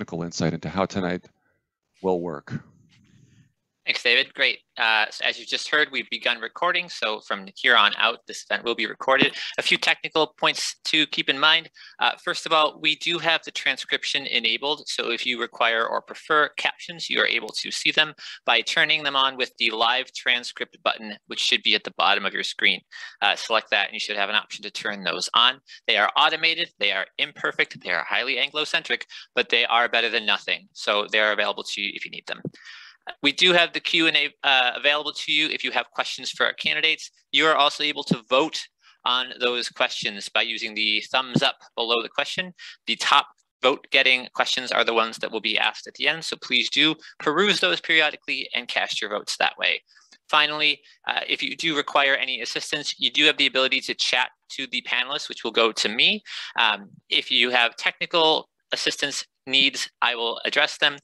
technical insight into how tonight will work. Thanks, David. Great. So as you just heard, we've begun recording. So from here on out, this event will be recorded. A few technical points to keep in mind. First of all, we do have the transcription enabled. So if you require or prefer captions, you are able to see them by turning them on with the live transcript button, which should be at the bottom of your screen. Select that and you should have an option to turn those on. They are automated, they are imperfect, they are highly Anglo-centric, but they are better than nothing. So they are available to you if you need them. We do have the Q&A available to you if you have questions for our candidates. You are also able to vote on those questions by using the thumbs up below the question. The top vote-getting questions are the ones that will be asked at the end, so please do peruse those periodically and cast your votes that way. Finally, if you do require any assistance, you do have the ability to chat to the panelists, which will go to me. If you have technical assistance needs, I will address them.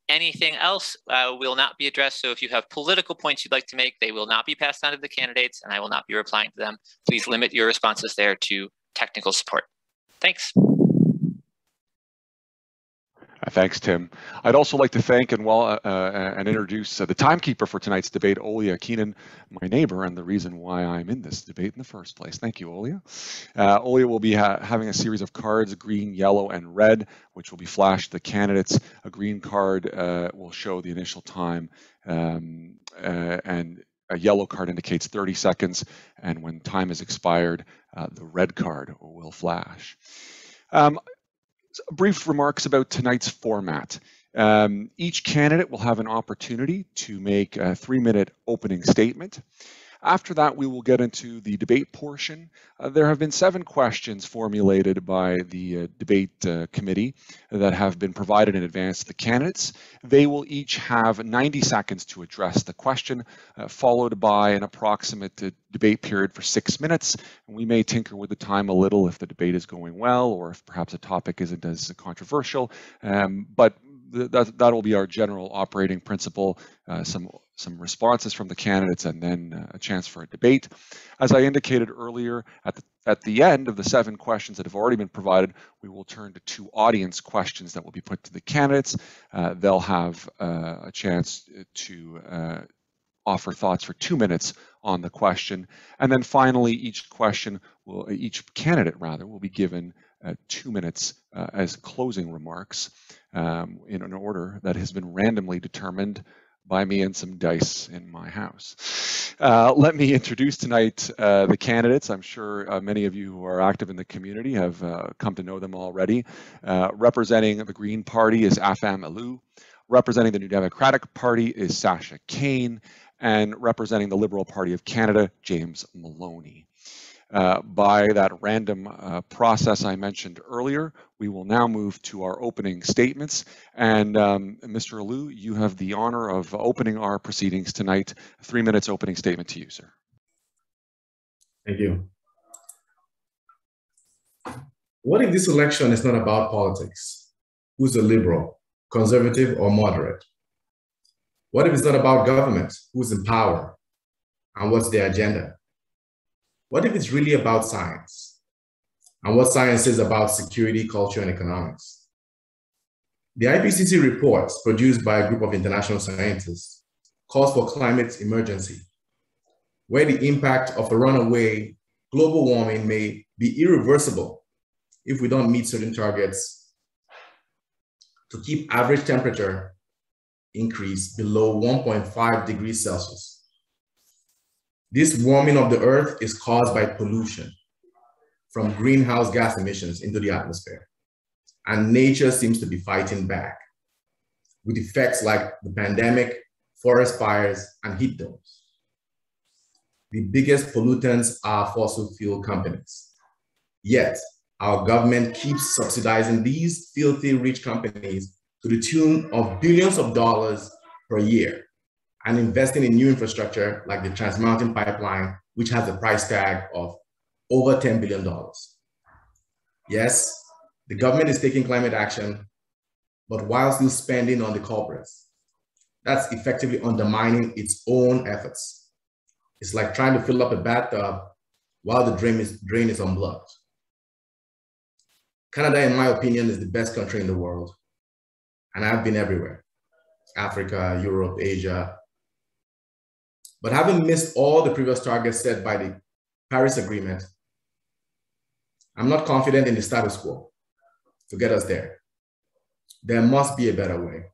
Anything else will not be addressed. So if you have political points you'd like to make, they will not be passed on to the candidates and I will not be replying to them. Please limit your responses there to technical support. Thanks. Thanks, Tim. I'd also like to thank and introduce the timekeeper for tonight's debate, Olia Keenan, my neighbor, and the reason why I'm in this debate in the first place. Thank you, Olia. Olia will be having a series of cards, green, yellow, and red, which will be flashed to the candidates. A green card will show the initial time, and a yellow card indicates 30 seconds, and when time is expired, the red card will flash. Brief remarks about tonight's format. Each candidate will have an opportunity to make a 3-minute opening statement. After that, we will get into the debate portion. There have been 7 questions formulated by the debate committee that have been provided in advance to the candidates. They will each have 90 seconds to address the question, followed by an approximate debate period for 6 minutes. And we may tinker with the time a little if the debate is going well or if perhaps a topic isn't as controversial, but that will be our general operating principle, some responses from the candidates, and then a chance for a debate. As I indicated earlier, at the end of the 7 questions that have already been provided, we will turn to 2 audience questions that will be put to the candidates. They'll have a chance to offer thoughts for 2 minutes on the question. And then finally, each candidate will be given 2 minutes as closing remarks in an order that has been randomly determined by me and some dice in my house. Let me introduce tonight the candidates. I'm sure many of you who are active in the community have come to know them already. Representing the Green Party is Afam Alou. Representing the New Democratic Party is Sasha Kane. And representing the Liberal Party of Canada, James Maloney. By that random process I mentioned earlier, we will now move to our opening statements. And Mr. Alou, you have the honor of opening our proceedings tonight. 3 minutes opening statement to you, sir. Thank you. What if this election is not about politics? Who's a liberal, conservative, or moderate? What if it's not about government? Who's in power? And what's their agenda? What if it's really about science? And what science is about security, culture, and economics? The IPCC report, produced by a group of international scientists, calls for climate emergency, where the impact of a runaway global warming may be irreversible if we don't meet certain targets to keep average temperature increase below 1.5 degrees Celsius. This warming of the Earth is caused by pollution from greenhouse gas emissions into the atmosphere. And nature seems to be fighting back with effects like the pandemic, forest fires, and heat domes. The biggest pollutants are fossil fuel companies. Yet, our government keeps subsidizing these filthy rich companies to the tune of billions of dollars per year and investing in new infrastructure like the Trans Mountain Pipeline, which has a price tag of over $10 billion. Yes, the government is taking climate action, but while still spending on the culprits, that's effectively undermining its own efforts. It's like trying to fill up a bathtub while the drain is unplugged. Canada, in my opinion, is the best country in the world. and I've been everywhere, Africa, Europe, Asia. But having missed all the previous targets set by the Paris Agreement, I'm not confident in the status quo to get us there. There must be a better way.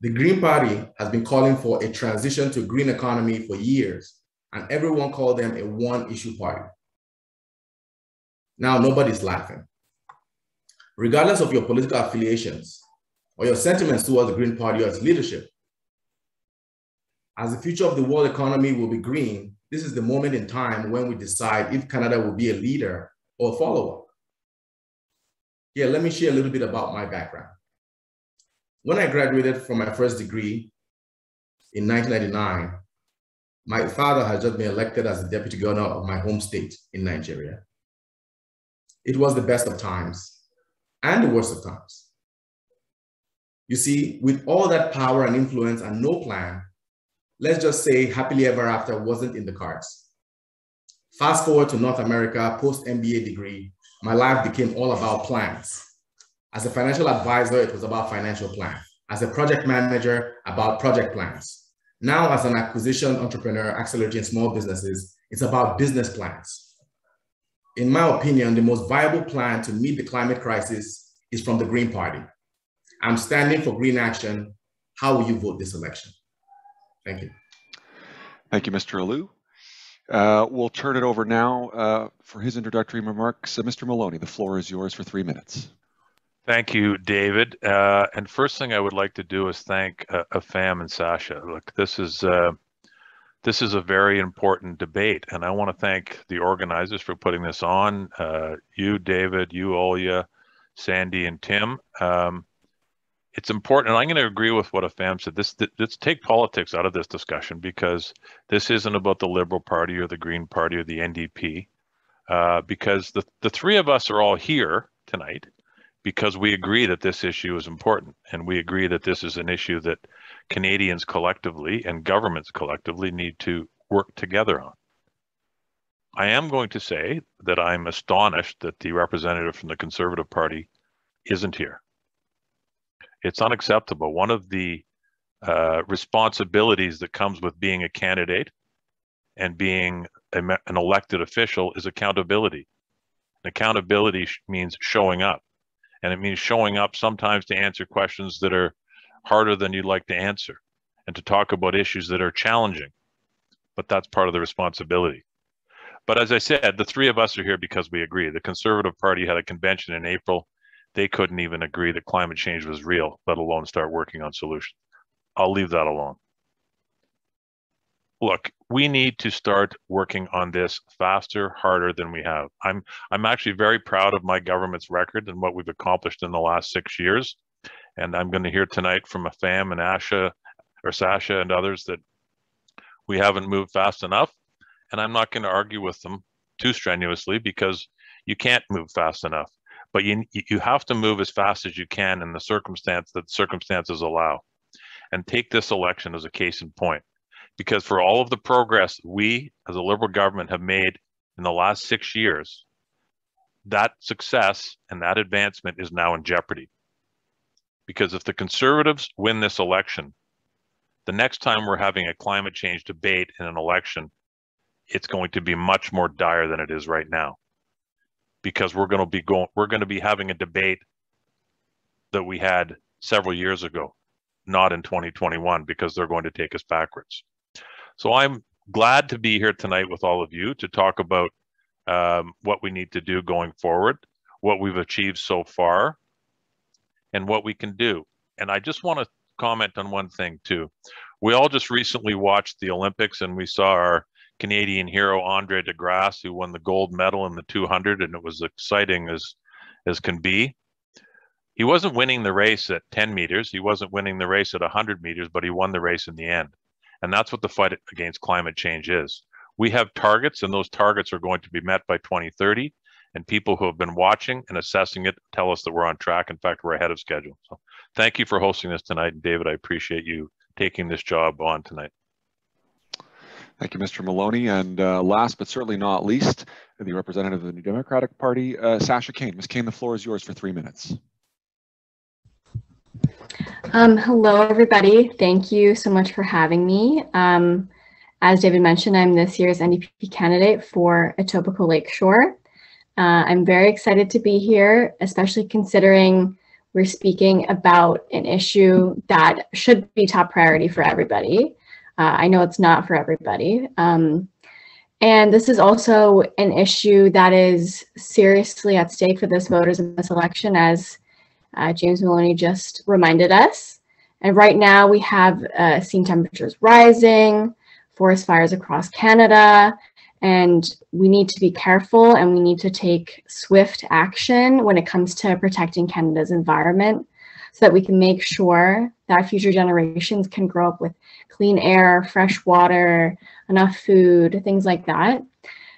The Green Party has been calling for a transition to green economy for years, and everyone called them a one-issue party. Now nobody's laughing. Regardless of your political affiliations or your sentiments towards the Green Party or its leadership, as the future of the world economy will be green, this is the moment in time when we decide if Canada will be a leader or a follower. Here, let me share a little bit about my background. When I graduated from my first degree in 1999, my father had just been elected as the deputy governor of my home state in Nigeria. It was the best of times and the worst of times. You see, with all that power and influence and no plan, let's just say happily ever after wasn't in the cards. Fast forward to North America, post-MBA degree, my life became all about plans. As a financial advisor, it was about financial plan. As a project manager, about project plans. Now, as an acquisition entrepreneur accelerating small businesses, it's about business plans. In my opinion, the most viable plan to meet the climate crisis is from the Green Party. I'm standing for green action. How will you vote this election? Thank you. Thank you, Mr. Alou. We'll turn it over now for his introductory remarks. Mr. Maloney, the floor is yours for 3 minutes. Thank you, David. And first thing I would like to do is thank Afam and Sasha. Look, this is a very important debate, and I want to thank the organizers for putting this on. You, David, you, Olya, Sandy, and Tim. It's important, and I'm going to agree with what Afam said. Let's take politics out of this discussion, because this isn't about the Liberal Party or the Green Party or the NDP, because the three of us are all here tonight because we agree that this issue is important, and we agree that this is an issue that Canadians collectively and governments collectively need to work together on. I am going to say that I'm astonished that the representative from the Conservative Party isn't here. It's unacceptable. One of the responsibilities that comes with being a candidate and being an elected official is accountability. Accountability means showing up. And it means showing up sometimes to answer questions that are harder than you'd like to answer, and to talk about issues that are challenging. But that's part of the responsibility. But as I said, the three of us are here because we agree. The Conservative Party had a convention in April. They couldn't even agree that climate change was real, let alone start working on solutions. I'll leave that alone. Look, we need to start working on this faster, harder than we have. I'm actually very proud of my government's record and what we've accomplished in the last 6 years. And I'm going to hear tonight from Afam and Sasha and others that we haven't moved fast enough. And I'm not going to argue with them too strenuously, because you can't move fast enough. But you have to move as fast as you can in the circumstances allow. And take this election as a case in point. Because for all of the progress we as a Liberal government have made in the last 6 years, that success and that advancement is now in jeopardy. Because if the Conservatives win this election, the next time we're having a climate change debate in an election, it's going to be much more dire than it is right now. Because we're going to be having a debate that we had several years ago, not in 2021, because they're going to take us backwards. So I'm glad to be here tonight with all of you to talk about what we need to do going forward, what we've achieved so far, and what we can do. And I just want to comment on one thing too. We all just recently watched the Olympics, and we saw our Canadian hero, Andre de Grasse, who won the gold medal in the 200, and it was exciting as can be. He wasn't winning the race at 10 meters. He wasn't winning the race at 100 meters, but he won the race in the end. And that's what the fight against climate change is. We have targets, and those targets are going to be met by 2030. And people who have been watching and assessing it tell us that we're on track. In fact, we're ahead of schedule. So thank you for hosting this tonight. And David, I appreciate you taking this job on tonight. Thank you, Mr. Maloney. And last but certainly not least, the representative of the New Democratic Party, Sasha Kane. Ms. Kane, the floor is yours for 3 minutes. Hello, everybody. Thank you so much for having me. As David mentioned, I'm this year's NDP candidate for Etobicoke Lakeshore. I'm very excited to be here, especially considering we're speaking about an issue that should be top priority for everybody. I know it's not for everybody. And this is also an issue that is seriously at stake for those voters in this election, as James Maloney just reminded us. And right now we have seen temperatures rising, forest fires across Canada, and we need to be careful and we need to take swift action when it comes to protecting Canada's environment so that we can make sure that future generations can grow up with clean air, fresh water, enough food, things like that.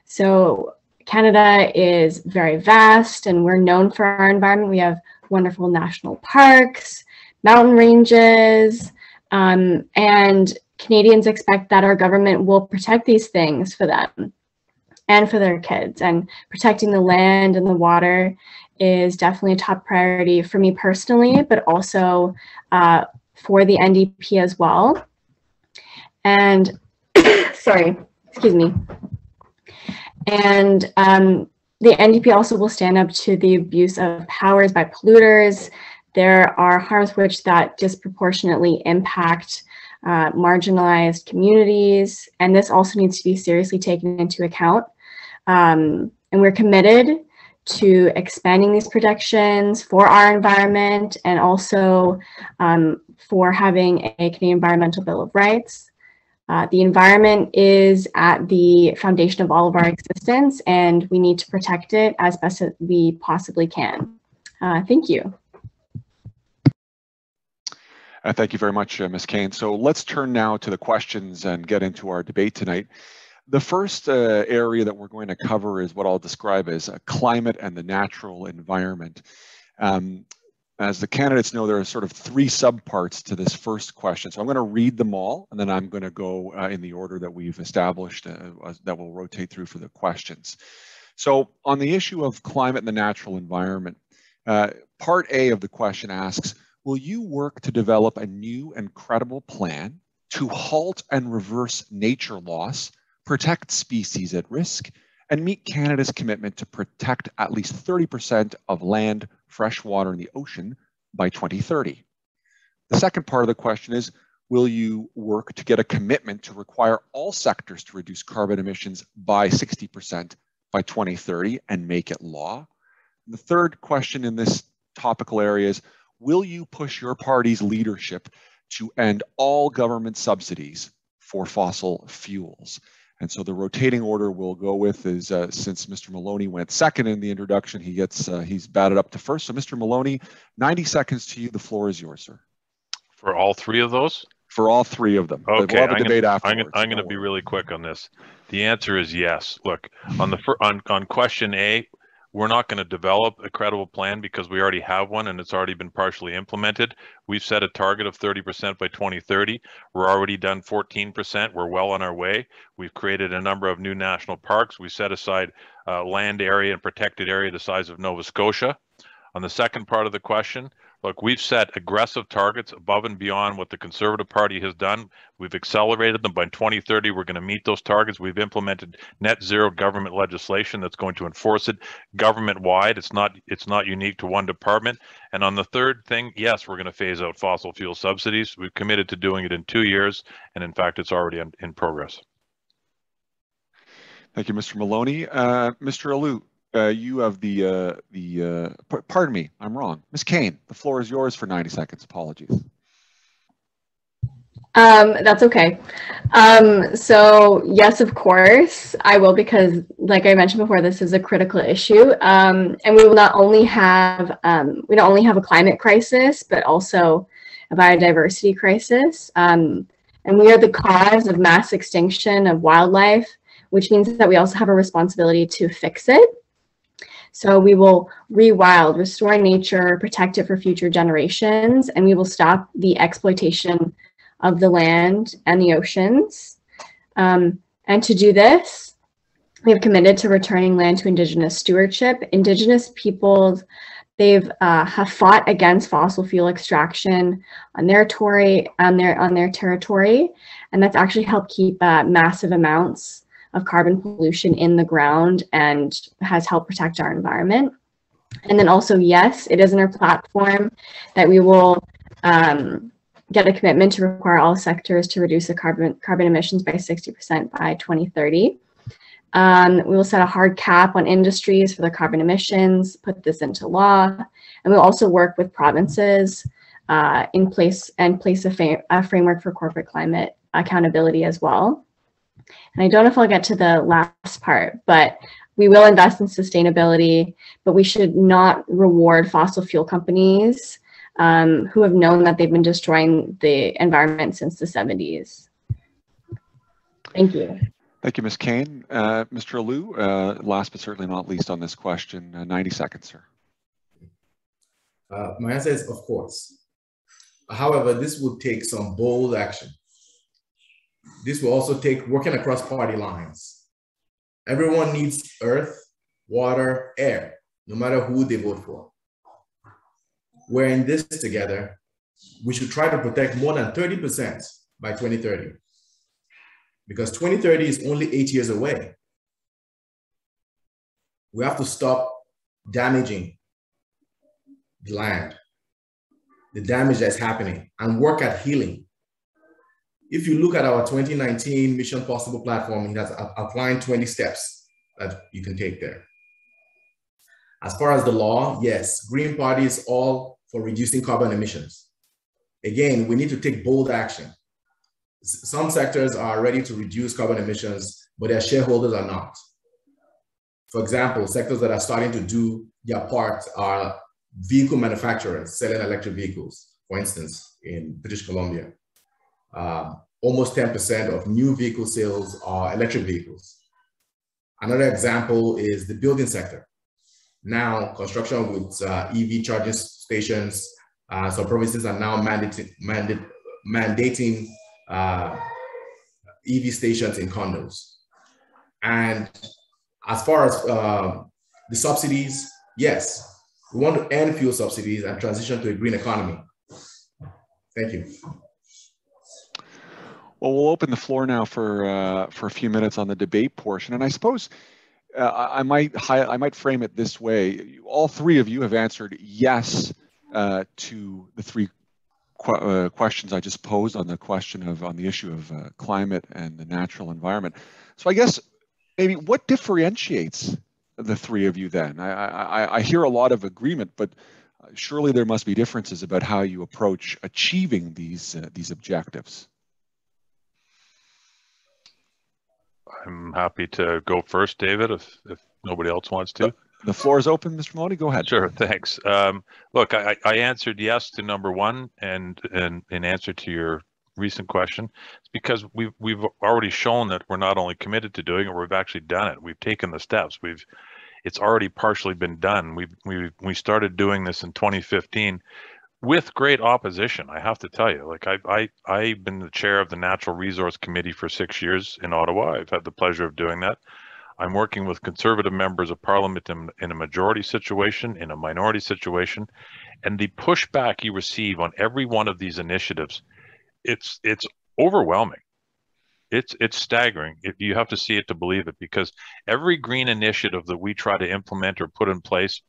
So Canada is very vast and we're known for our environment. We have wonderful national parks, mountain ranges, and Canadians expect that our government will protect these things for them and for their kids. And protecting the land and the water is definitely a top priority for me personally, but also for the NDP as well. And sorry, excuse me. And the NDP also will stand up to the abuse of powers by polluters. There are harms which that disproportionately impact marginalized communities, and this also needs to be seriously taken into account. And we're committed to expanding these protections for our environment and also for having a Canadian Environmental Bill of Rights. The environment is at the foundation of all of our existence, and we need to protect it as best as we possibly can. Thank you. Thank you very much, Ms. Kane. So let's turn now to the questions and get into our debate tonight. The first area that we're going to cover is what I'll describe as climate and the natural environment. As the candidates know, there are sort of three subparts to this first question. So I'm going to read them all, and then I'm going to go in the order that we've established that will rotate through for the questions. So on the issue of climate and the natural environment, part A of the question asks, will you work to develop a new and credible plan to halt and reverse nature loss, protect species at risk, and meet Canada's commitment to protect at least 30% of land, fresh water, and the ocean by 2030? The second part of the question is, will you work to get a commitment to require all sectors to reduce carbon emissions by 60% by 2030 and make it law? The third question in this topical area is, will you push your party's leadership to end all government subsidies for fossil fuels? And so the rotating order we'll go with is, since Mr. Maloney went second in the introduction, he's batted up to first. So Mr. Maloney, 90 seconds to you. The floor is yours, sir. For all three of those? For all three of them. Okay, we'll have a debate afterwards. I'm going to be really quick on this. The answer is yes. Look, on question A, we're not going to develop a credible plan because we already have one and it's already been partially implemented. We've set a target of 30% by 2030. We're already done 14%. We're well on our way. We've created a number of new national parks. We set aside land area and protected area the size of Nova Scotia. On the second part of the question, look, we've set aggressive targets above and beyond what the Conservative Party has done. We've accelerated them. By 2030, we're going to meet those targets. We've implemented net zero government legislation that's going to enforce it government-wide. It's not unique to one department. And on the third thing, yes, we're going to phase out fossil fuel subsidies. We've committed to doing it in 2 years. And in fact, it's already in progress. Thank you, Mr. Maloney. Mr. Alou, you have pardon me, I'm wrong. Ms. Kane, the floor is yours for 90 seconds. Apologies. That's okay. So yes, of course, I will, because like I mentioned before, this is a critical issue. And we will not only have a climate crisis, but also a biodiversity crisis. And we are the cause of mass extinction of wildlife, which means that we also have a responsibility to fix it. So we will rewild, restore nature, protect it for future generations, and we will stop the exploitation of the land and the oceans. And to do this, we have committed to returning land to Indigenous stewardship. Indigenous peoples They've have fought against fossil fuel extraction on their territory, and that's actually helped keep massive amounts of carbon pollution in the ground and has helped protect our environment. And then also, yes, it is in our platform that we will get a commitment to require all sectors to reduce the carbon emissions by 60% by 2030. We will set a hard cap on industries for their carbon emissions, put this into law, and we'll also work with provinces place a framework for corporate climate accountability as well. And I don't know if I'll get to the last part, but we will invest in sustainability, but we should not reward fossil fuel companies who have known that they've been destroying the environment since the 70s. Thank you. Thank you, Ms. Kane. Mr. Alou, last but certainly not least on this question, 90 seconds, sir. My answer is of course. However, this will take some bold action. This will also take working across party lines. Everyone needs earth, water, air, no matter who they vote for. We're in this together. We should try to protect more than 30% by 2030. Because 2030 is only 8 years away. We have to stop damaging the land, the damage that's happening, and work at healing. If you look at our 2019 Mission Possible platform, it has outlined 20 steps that you can take there. As far as the law, yes, Green Party is all for reducing carbon emissions. Again, we need to take bold action. Some sectors are ready to reduce carbon emissions, but their shareholders are not. For example, sectors that are starting to do their part are vehicle manufacturers selling electric vehicles, for instance, in British Columbia. Almost 10% of new vehicle sales are electric vehicles. Another example is the building sector. Now, construction with EV charging stations, some provinces are now mandating EV stations in condos. And as far as the subsidies, yes, we want to end fuel subsidies and transition to a green economy. Thank you. Well, we'll open the floor now for a few minutes on the debate portion, and I suppose I might frame it this way: all three of you have answered yes to the three questions I just posed on the issue of climate and the natural environment. So I guess maybe what differentiates the three of you then? I hear a lot of agreement, but surely there must be differences about how you approach achieving these objectives. I'm happy to go first, David, if nobody else wants to. The floor is open, Mr. Maloney. Go ahead. Sure, thanks. Look, I answered yes to number one, and in answer to your recent question, it's because we've already shown that we're not only committed to doing it, we've actually done it. We've taken the steps. It's already partially been done. We started doing this in 2015 with great opposition. I have to tell you, like I've been the chair of the Natural Resource Committee for 6 years in Ottawa. I've had the pleasure of doing that. I'm working with Conservative members of Parliament in a majority situation, in a minority situation, and the pushback you receive on every one of these initiatives, it's overwhelming. It's staggering. You have to see it to believe it, because every green initiative that we try to implement or put in place,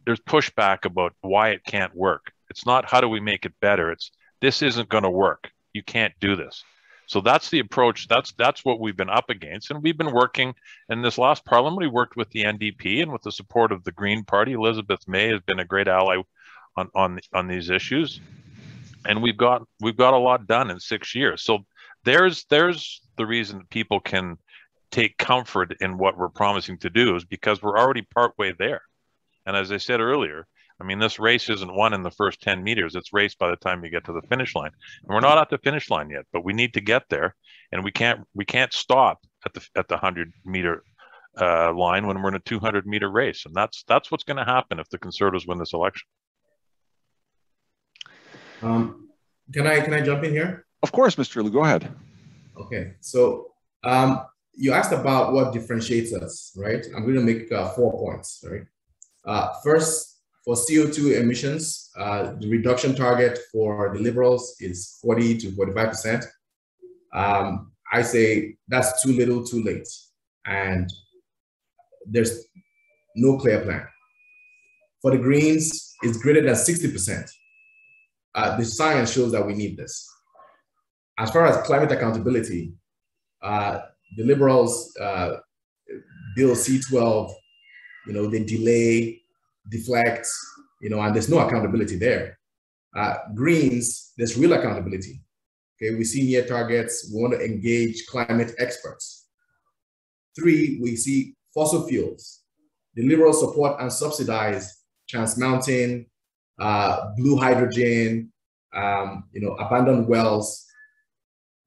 there's pushback about why it can't work. It's not how do we make it better. It's this isn't going to work. You can't do this. So that's the approach. That's what we've been up against, and we've been working. In this last parliament, we worked with the NDP and with the support of the Green Party. Elizabeth May has been a great ally on these issues, and we've got a lot done in 6 years. So there's the reason that people can take comfort in what we're promising to do, is because we're already partway there. And as I said earlier, I mean, this race isn't won in the first 10 meters. It's raced by the time you get to the finish line. And we're not at the finish line yet, but we need to get there. And we can't stop at the 100-meter line when we're in a 200-meter race. And that's what's going to happen if the Conservatives win this election. Can I jump in here? Of course, Mr. Alou, go ahead. Okay, so you asked about what differentiates us, right? I'm going to make 4 points, right? First For CO2 emissions, the reduction target for the Liberals is 40 to 45%. I say that's too little, too late. And there's no clear plan. For the Greens, it's greater than 60%. The science shows that we need this. As far as climate accountability, the Liberals, Bill C-12, they delay, deflect, and there's no accountability there. Greens, there's real accountability. Okay, we see near targets. We want to engage climate experts. 3, we see fossil fuels. The Liberals support and subsidize Trans Mountain, blue hydrogen, abandoned wells.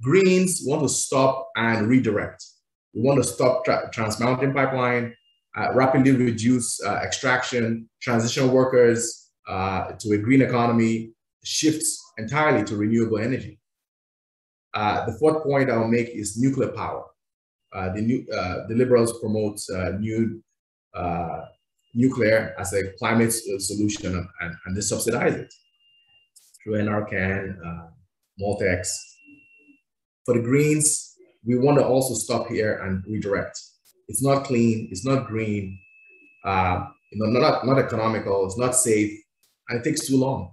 Greens want to stop and redirect. We want to stop Trans Mountain pipeline, rapidly reduce extraction, transition workers to a green economy, shifts entirely to renewable energy. The 4th point I'll make is nuclear power. The Liberals promote nuclear as a climate solution, and they subsidize it through NRCan, Maltex. For the Greens, we want to also stop here and redirect. It's not clean, it's not green, not economical, it's not safe, and it takes too long.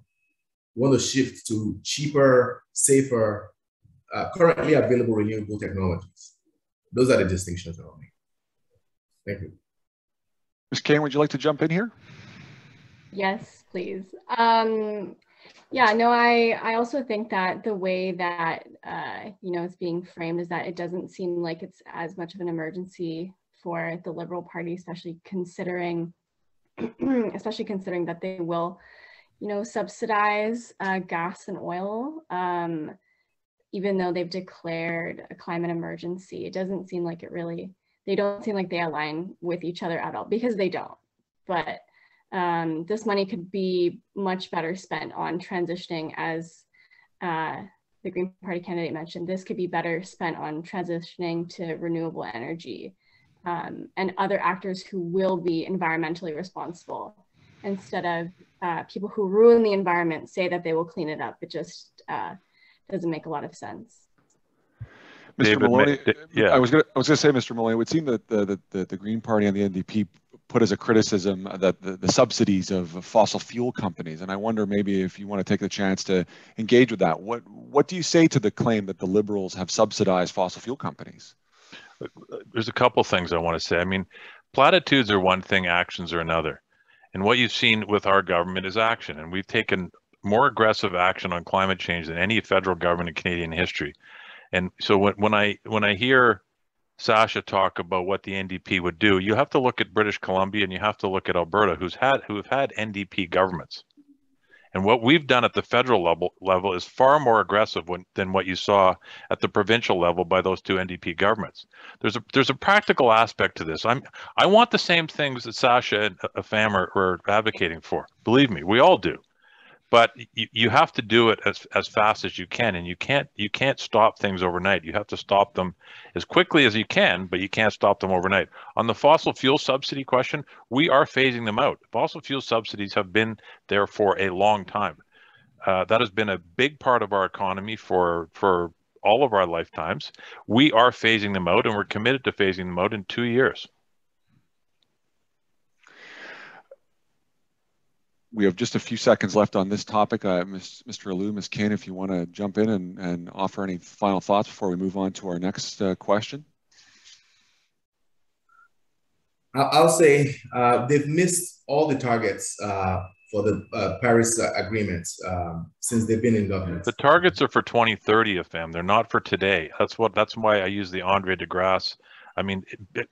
We want to shift to cheaper, safer, currently available renewable technologies. Those are the distinctions I'll make. Thank you. Ms. Kane, would you like to jump in here? Yes, please. Yeah, no, I also think that the way that, it's being framed is that it doesn't seem like it's as much of an emergency for the Liberal Party, especially considering that they will, subsidize gas and oil, even though they've declared a climate emergency. It doesn't seem like they don't seem like they align with each other at all, because they don't. But this money could be much better spent on transitioning, as the Green Party candidate mentioned. This could be better spent on transitioning to renewable energy and other actors who will be environmentally responsible, instead of people who ruin the environment say that they will clean it up. It just doesn't make a lot of sense. Mr. Maloney, yeah. I was gonna say, Mr. Maloney, it would seem that the Green Party and the NDP put as a criticism that the subsidies of fossil fuel companies, and I wonder maybe if you want to take the chance to engage with that. What do you say to the claim that the Liberals have subsidized fossil fuel companies? There's a couple things I want to say. I mean, platitudes are one thing, actions are another. And what you've seen with our government is action, and we've taken more aggressive action on climate change than any federal government in Canadian history. And so when I hear Sasha talk about what the NDP would do, you have to look at British Columbia and you have to look at Alberta, who have had NDP governments. And what we've done at the federal level is far more aggressive than what you saw at the provincial level by those two NDP governments. There's a practical aspect to this. I want the same things that Sasha and Afam are advocating for. Believe me, we all do. But you have to do it as fast as you can, and you can't stop things overnight. You have to stop them as quickly as you can, but you can't stop them overnight. On the fossil fuel subsidy question, we are phasing them out. Fossil fuel subsidies have been there for a long time. That has been a big part of our economy for all of our lifetimes. We are phasing them out, and we're committed to phasing them out in 2 years. We have just a few seconds left on this topic. Mr. Alou, Ms. Kane, if you want to jump in and offer any final thoughts before we move on to our next question. I'll say they've missed all the targets for the Paris Agreement since they've been in government. The targets are for 2030, Afam. They're not for today. That's why I use the Andre de Grasse. I mean,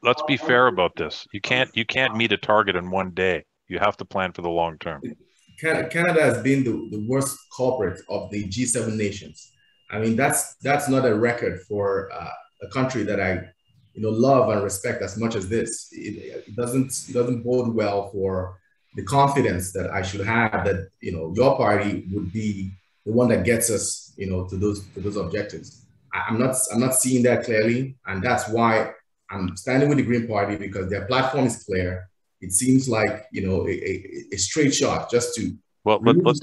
let's be fair about this. You can't meet a target in one day. You have to plan for the long term. Canada has been the worst culprit of the G7 nations. I mean, that's not a record for a country that I love and respect as much as this. It doesn't bode well for the confidence that I should have that your party would be the one that gets us to those objectives. I'm not seeing that clearly, and that's why I'm standing with the Green Party, because their platform is clear. It seems like, you know, a straight shot just to well, let's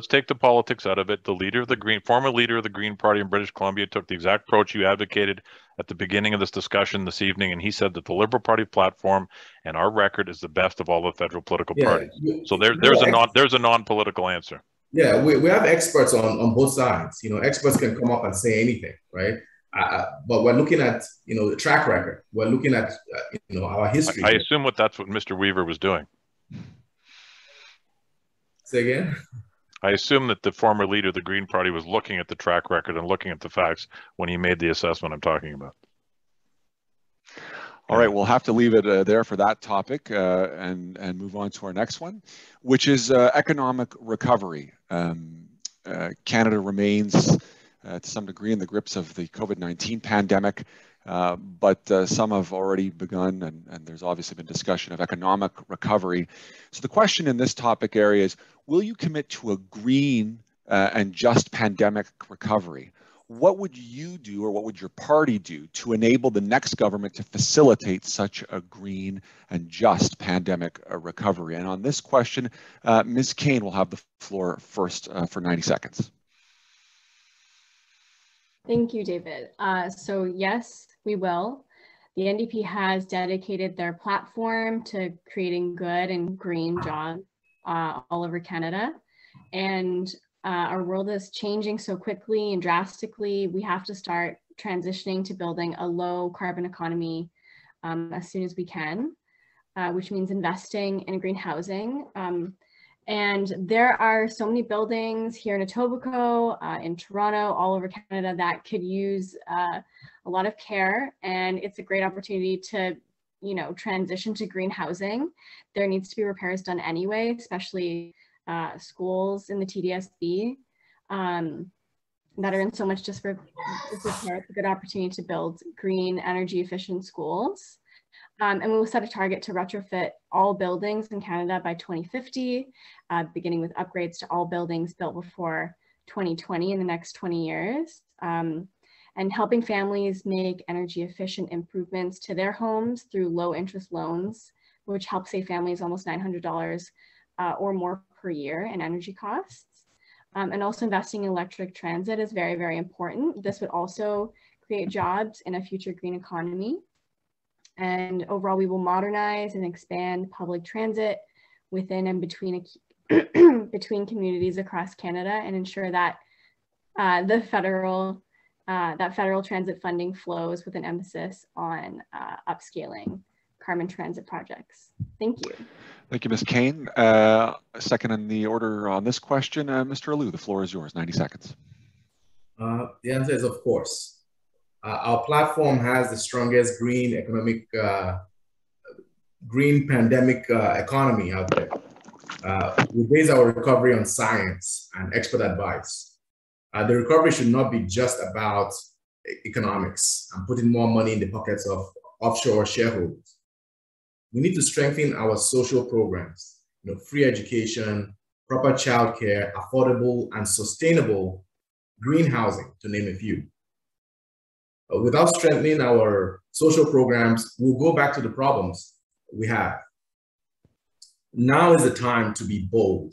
take the politics out of it. The leader of the former leader of the Green Party in British Columbia took the exact approach you advocated at the beginning of this discussion this evening, and he said that the Liberal Party platform and our record is the best of all the federal political parties. So there's a non-political answer. Yeah, we have experts on both sides. You know, experts can come up and say anything, right? But we're looking at, you know, the track record. We're looking at, you know, our history. I assume that's what Mr. Weaver was doing. Say again? I assume that the former leader of the Green Party was looking at the track record and looking at the facts when he made the assessment I'm talking about. All right, we'll have to leave it there for that topic and move on to our next one, which is economic recovery. Canada remains to some degree in the grips of the COVID-19 pandemic, but some have already begun, and there's obviously been discussion of economic recovery. So the question in this topic area is, will you commit to a green and just pandemic recovery? What would you do, or what would your party do to enable the next government to facilitate such a green and just pandemic recovery? And on this question, Ms. Kane will have the floor first for 90 seconds. Thank you, David. So yes, we will. The NDP has dedicated their platform to creating good and green jobs all over Canada. And our world is changing so quickly and drastically. We have to start transitioning to building a low carbon economy as soon as we can, which means investing in green housing. And there are so many buildings here in Etobicoke, in Toronto, all over Canada that could use a lot of care. And it's a great opportunity to, you know, transition to green housing. There needs to be repairs done anyway, especially schools in the TDSB that are in so much disrepair. It's a good opportunity to build green, energy efficient schools. And we will set a target to retrofit all buildings in Canada by 2050, beginning with upgrades to all buildings built before 2020 in the next 20 years, and helping families make energy efficient improvements to their homes through low interest loans, which help save families almost $900 or more per year in energy costs. And also investing in electric transit is very, very important. This would also create jobs in a future green economy. And overall, we will modernize and expand public transit within and between communities across Canada, and ensure that federal transit funding flows with an emphasis on upscaling carbon transit projects. Thank you. Thank you, Ms. Kane. Second in the order on this question, Mr. Alou, the floor is yours, 90 seconds. The answer is of course. Our platform has the strongest green pandemic economy out there. We base our recovery on science and expert advice. The recovery should not be just about economics and putting more money in the pockets of offshore shareholders. We need to strengthen our social programs, you know, free education, proper childcare, affordable and sustainable green housing, to name a few. Without strengthening our social programs, we'll go back to the problems we have. Now is the time to be bold.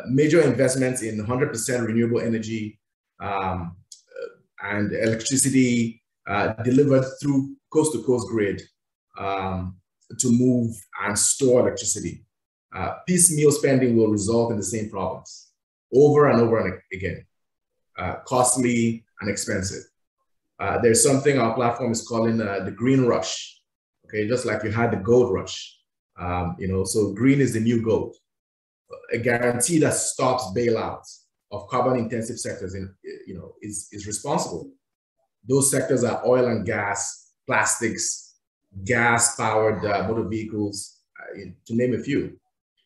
Major investments in 100% renewable energy and electricity delivered through coast-to-coast grid to move and store electricity. Piecemeal spending will result in the same problems over and over again, costly and expensive. There's something our platform is calling the green rush. Okay, just like you had the gold rush. You know, so green is the new gold. A guarantee that stops bailouts of carbon-intensive sectors is responsible. Those sectors are oil and gas, plastics, gas-powered motor vehicles, to name a few.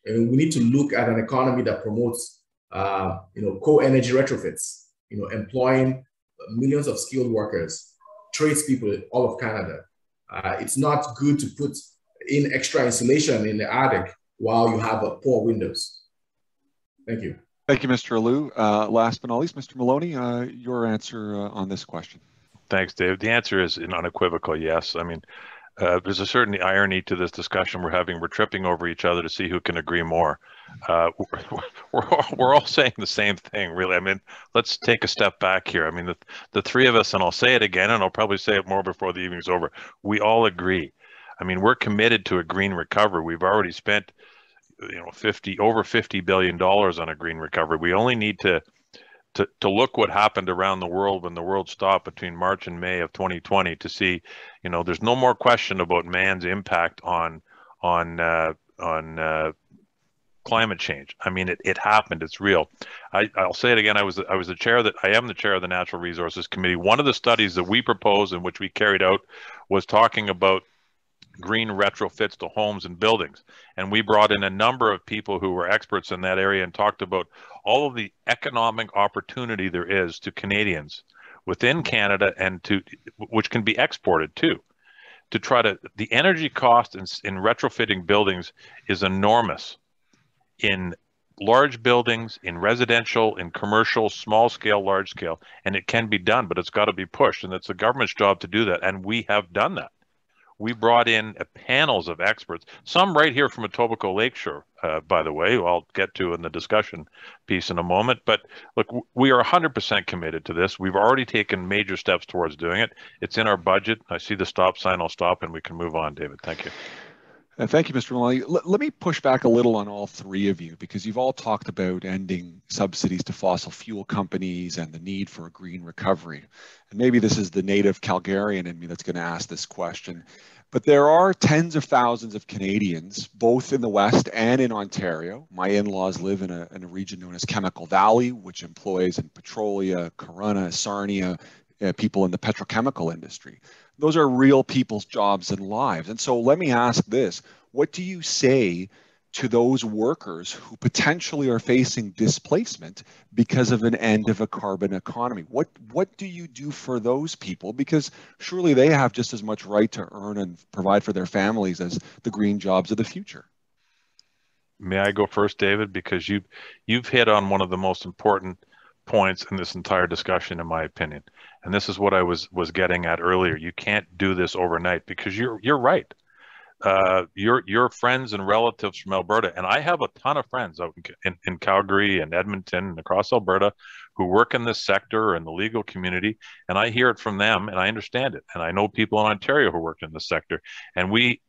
And we need to look at an economy that promotes, co-energy retrofits, employing millions of skilled workers, tradespeople all of Canada. It's not good to put in extra insulation in the attic while you have poor windows. Thank you. Thank you, Mr. Alou. Last but not least, Mr. Maloney, your answer on this question. Thanks, Dave. The answer is an unequivocal yes. I mean, there's a certain irony to this discussion we're having. We're tripping over each other to see who can agree more. We're all saying the same thing, really. I mean, let's take a step back here. I mean, the three of us, and I'll say it again, and I'll probably say it more before the evening's over. We all agree. I mean, we're committed to a green recovery. We've already spent, over $50 billion on a green recovery. We only need to look what happened around the world when the world stopped between March and May of 2020 to see, there's no more question about man's impact on climate change. I mean, it happened. It's real. I'll say it again. I am the chair of the Natural Resources Committee. One of the studies that we proposed and which we carried out was talking about green retrofits to homes and buildings. And we brought in a number of people who were experts in that area and talked about all of the economic opportunity there is to Canadians within Canada and which can be exported too. The energy cost in retrofitting buildings is enormous in large buildings, in residential, in commercial, small scale, large scale, and it can be done, but it's got to be pushed. And it's the government's job to do that. And we have done that. We brought in panels of experts, some right here from Etobicoke Lakeshore, by the way, who I'll get to in the discussion piece in a moment. But look, we are 100% committed to this. We've already taken major steps towards doing it. It's in our budget. I see the stop sign. I'll stop and we can move on, David. Thank you. Thank you, Mr. Maloney. Let me push back a little on all three of you, because you've all talked about ending subsidies to fossil fuel companies and the need for a green recovery. And maybe this is the native Calgarian in me that's going to ask this question, but there are tens of thousands of Canadians, both in the West and in Ontario. My in-laws live in a region known as Chemical Valley, which employs in Petrolia, Corunna, Sarnia, people in the petrochemical industry. Those are real people's jobs and lives. And so let me ask this, what do you say to those workers who potentially are facing displacement because of an end of a carbon economy? What do you do for those people? Because surely they have just as much right to earn and provide for their families as the green jobs of the future. May I go first, David? Because you've hit on one of the most important points in this entire discussion, in my opinion. And this is what I was getting at earlier. You can't do this overnight, because you're right. Your friends and relatives from Alberta, and I have a ton of friends out in Calgary and Edmonton and across Alberta who work in this sector and the legal community, and I hear it from them and I understand it. And I know people in Ontario who work in this sector, and we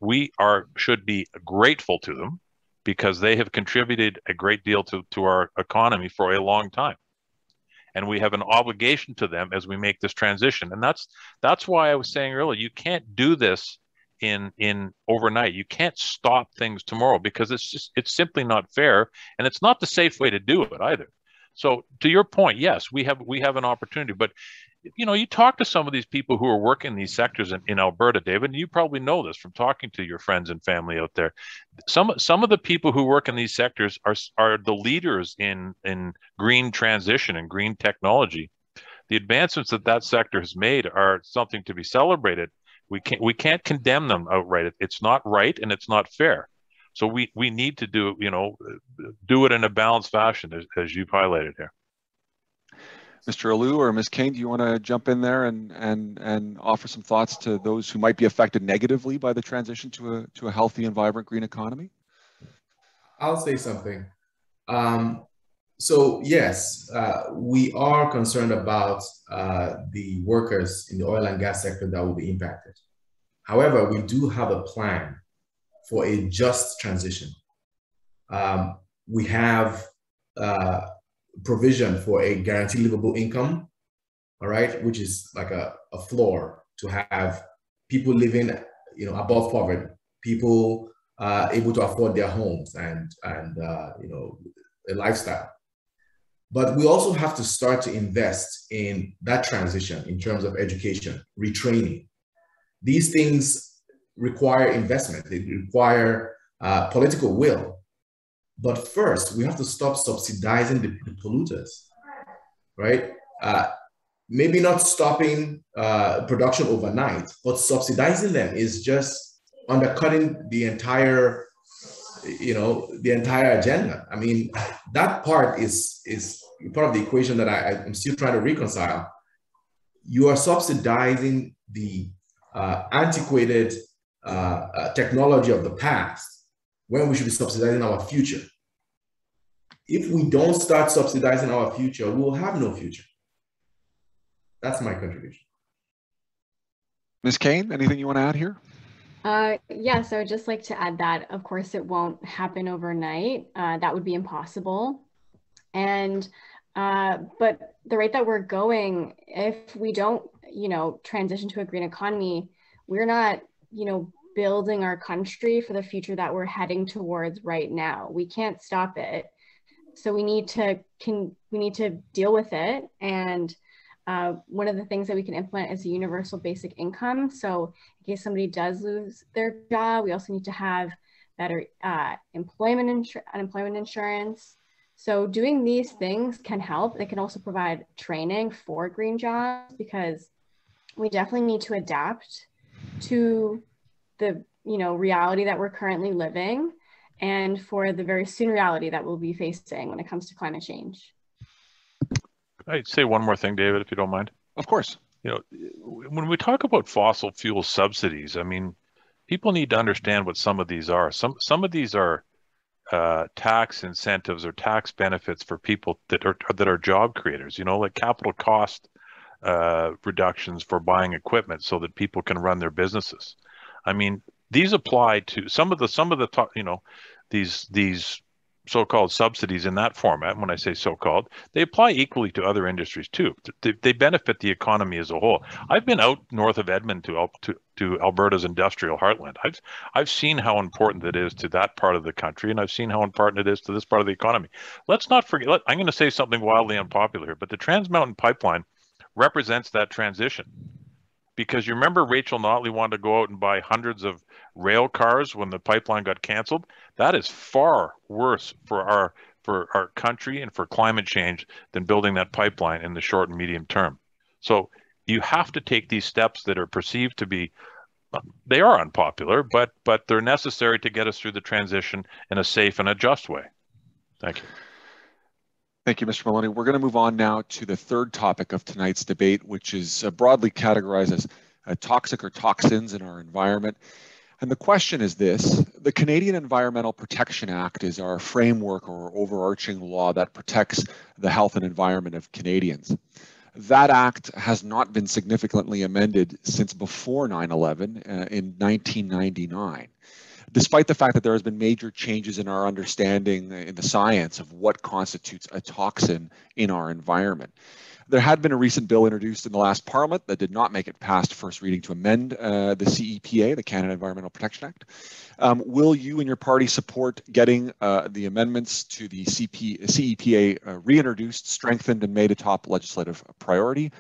should be grateful to them because they have contributed a great deal to our economy for a long time. And we have an obligation to them as we make this transition. And that's why I was saying earlier, you can't do this in overnight. You can't stop things tomorrow, because it's simply not fair, and it's not the safe way to do it either. So to your point, yes, we have an opportunity, but you talk to some of these people who are working in these sectors in Alberta, David, and you probably know this from talking to your friends and family out there. Some of the people who work in these sectors are the leaders in green transition and green technology. The advancements that sector has made are something to be celebrated. We can't condemn them outright. It's not right and it's not fair. So we need to do it in a balanced fashion, as you've highlighted here. Mr. Alou or Ms. Kane, do you want to jump in there and offer some thoughts to those who might be affected negatively by the transition to a healthy and vibrant green economy? I'll say something. So yes, we are concerned about the workers in the oil and gas sector that will be impacted. However, we do have a plan for a just transition. We have provision for a guaranteed livable income, all right, which is like a floor to have people living, above poverty, people able to afford their homes and a lifestyle. But we also have to start to invest in that transition in terms of education, retraining. These things require investment. They require political will. But first, we have to stop subsidizing the polluters, right? Maybe not stopping production overnight, but subsidizing them is just undercutting the entire, the entire agenda. I mean, that part is part of the equation that I'm still trying to reconcile. You are subsidizing the antiquated technology of the past when we should be subsidizing our future. If we don't start subsidizing our future, we will have no future. That's my contribution. Ms. Kane, anything you want to add here? Yes, I would just like to add that, of course, it won't happen overnight. That would be impossible. And but the rate that we're going, if we don't, transition to a green economy, we're not, building our country for the future that we're heading towards right now. We can't stop it. So we need to deal with it. And one of the things that we can implement is a universal basic income. So in case somebody does lose their job, we also need to have better unemployment insurance. So doing these things can help. They can also provide training for green jobs, because we definitely need to adapt to the reality that we're currently living, and for the very soon reality that we'll be facing when it comes to climate change. I'd say one more thing, David, if you don't mind. Of course. When we talk about fossil fuel subsidies, I mean, people need to understand what some of these are. Some of these are tax incentives or tax benefits for people that are job creators, like capital cost reductions for buying equipment so that people can run their businesses. I mean, these apply to some of the these so-called subsidies in that format. When I say so-called, they apply equally to other industries too. They benefit the economy as a whole. I've been out north of Edmonton to Alberta's industrial heartland. I've seen how important it is to that part of the country, and I've seen how important it is to this part of the economy. Let's not forget, I'm going to say something wildly unpopular here, but the Trans Mountain Pipeline represents that transition. Because you remember Rachel Notley wanted to go out and buy hundreds of rail cars when the pipeline got canceled? That is far worse for our country and for climate change than building that pipeline in the short and medium term. So you have to take these steps that are perceived to be, they are unpopular, but they're necessary to get us through the transition in a safe and a just way. Thank you. Thank you, Mr. Maloney. We're going to move on now to the third topic of tonight's debate, which is broadly categorized as toxic or toxins in our environment. And the question is this: the Canadian Environmental Protection Act is our framework or overarching law that protects the health and environment of Canadians. That act has not been significantly amended since before 9/11 in 1999. Despite the fact that there has been major changes in our understanding in the science of what constitutes a toxin in our environment. There had been a recent bill introduced in the last Parliament that did not make it past first reading to amend the CEPA, the Canada Environmental Protection Act. Will you and your party support getting the amendments to the CEPA reintroduced, strengthened, and made a top legislative priority?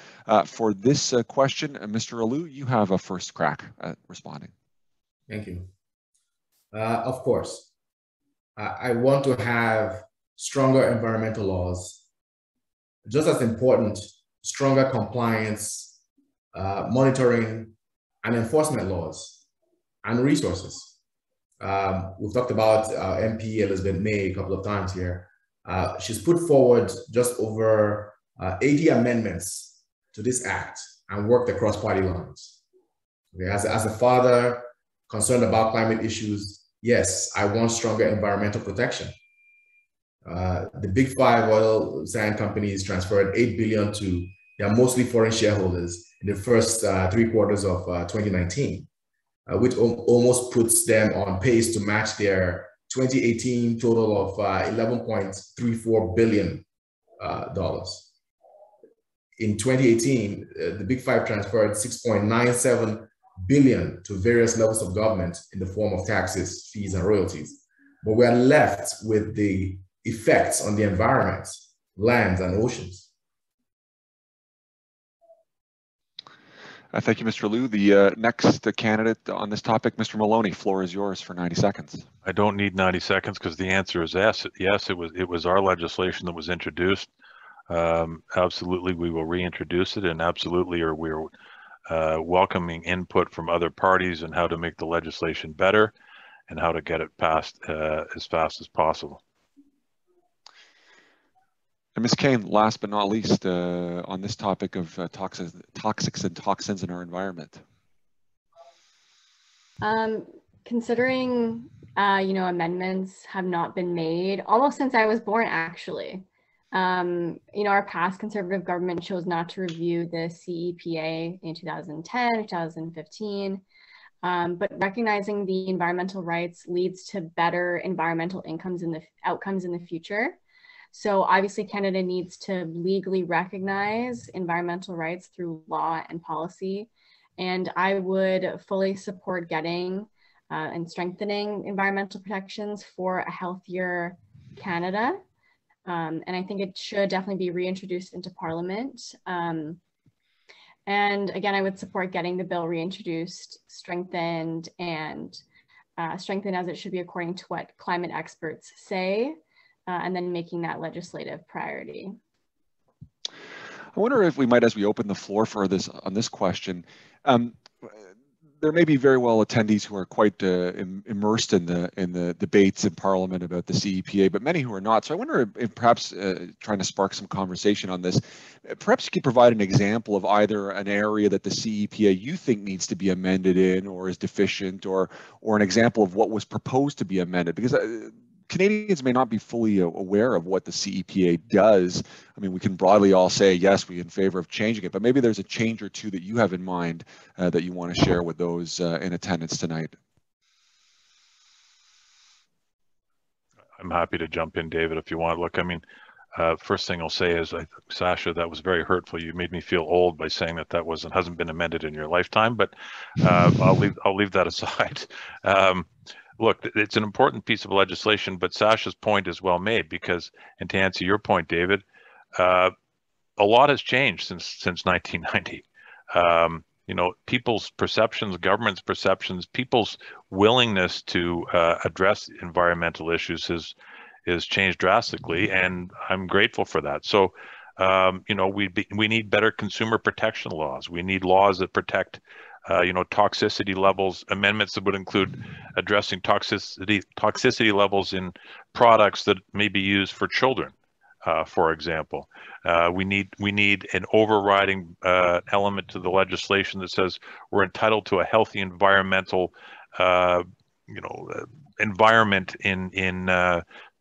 For this question, Mr. Alou, you have a first crack at responding. Thank you. Of course, I want to have stronger environmental laws. Just as important, stronger compliance, monitoring, and enforcement laws, and resources. We've talked about MP Elizabeth May a couple of times here. She's put forward just over 80 amendments to this act and worked across party lines. Okay, as a father concerned about climate issues, yes, I want stronger environmental protection. The big five oil sand companies transferred $8 billion to their mostly foreign shareholders in the first 3 quarters of 2019, which almost puts them on pace to match their 2018 total of $11.34 billion. In 2018, the big five transferred $6.97 billion to various levels of government in the form of taxes, fees, and royalties. But we are left with the effects on the environment, lands, and oceans. Thank you, Mr. Liu. The next candidate on this topic, Mr. Maloney, floor is yours for 90 seconds. I don't need 90 seconds because the answer is yes. Yes, it was our legislation that was introduced. Absolutely, we will reintroduce it, and absolutely we're welcoming input from other parties on how to make the legislation better and how to get it passed as fast as possible. And Ms. Kane, last but not least, on this topic of toxics and toxins in our environment. Considering, amendments have not been made almost since I was born, actually. Our past conservative government chose not to review the CEPA in 2010, 2015, but recognizing the environmental rights leads to better environmental outcomes in the future. So obviously Canada needs to legally recognize environmental rights through law and policy. And I would fully support getting and strengthening environmental protections for a healthier Canada. And I think it should definitely be reintroduced into Parliament. And again, I would support getting the bill reintroduced, strengthened, and strengthened as it should be according to what climate experts say, and then making that legislative priority. I wonder if we might, as we open the floor for this on this question, there may be very well attendees who are quite immersed in the debates in Parliament about the CEPA, but many who are not. So I wonder if perhaps trying to spark some conversation on this, perhaps you could provide an example of either an area that the CEPA you think needs to be amended in or is deficient, or an example of what was proposed to be amended, because Canadians may not be fully aware of what the CEPA does. I mean, we can broadly all say, yes, we're in favor of changing it, but maybe there's a change or two that you have in mind that you want to share with those in attendance tonight. I'm happy to jump in, David, if you want. Look, I mean, first thing I'll say is, Sasha, that was very hurtful. You made me feel old by saying that hasn't been amended in your lifetime, but I'll leave that aside. Look, it's an important piece of legislation, but Sasha's point is well made, because, and to answer your point, David, a lot has changed since 1990. People's perceptions, government's perceptions, people's willingness to address environmental issues has changed drastically, and I'm grateful for that. So, we need better consumer protection laws. We need laws that protect toxicity levels, amendments that would include addressing toxicity levels in products that may be used for children, for example. We need an overriding element to the legislation that says we're entitled to a healthy environmental, environment in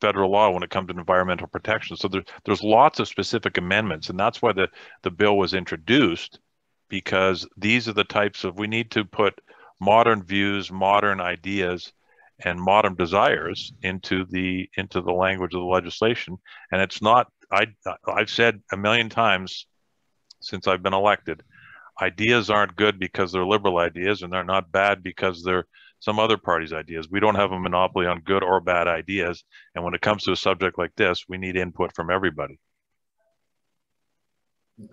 federal law when it comes to environmental protection. So there's lots of specific amendments, and that's why the bill was introduced, because these are the types of, we need to put modern views, modern ideas, and modern desires into the language of the legislation. And it's not, I've said a million times since I've been elected, ideas aren't good because they're liberal ideas, and they're not bad because they're some other party's ideas. We don't have a monopoly on good or bad ideas. And when it comes to a subject like this, we need input from everybody.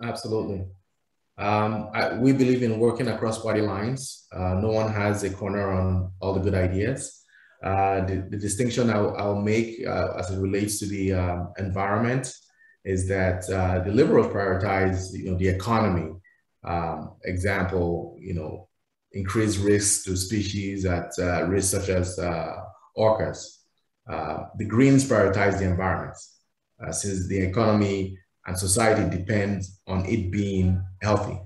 Absolutely. We believe in working across party lines. No one has a corner on all the good ideas. The distinction I'll make as it relates to the environment is that the Liberals prioritize, the economy. Example, increased risks to species at risks such as orcas. The Greens prioritize the environment, since the economy and society depends on it being healthy.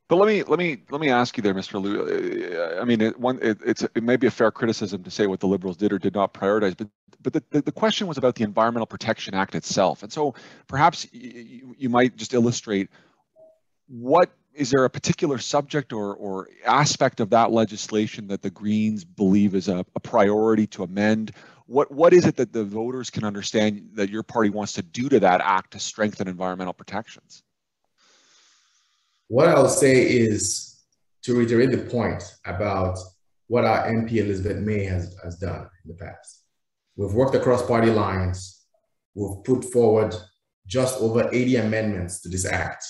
But let me ask you there, Mr. Liu. I mean, it may be a fair criticism to say what the Liberals did or did not prioritize, but the question was about the Environmental Protection Act itself, and so perhaps you might just illustrate is there a particular subject or aspect of that legislation that the Greens believe is a priority to amend? What is it that the voters can understand that your party wants to do to that act to strengthen environmental protections? What I'll say is to reiterate the point about what our MP Elizabeth May has done in the past. We've worked across party lines. We've put forward just over 80 amendments to this act.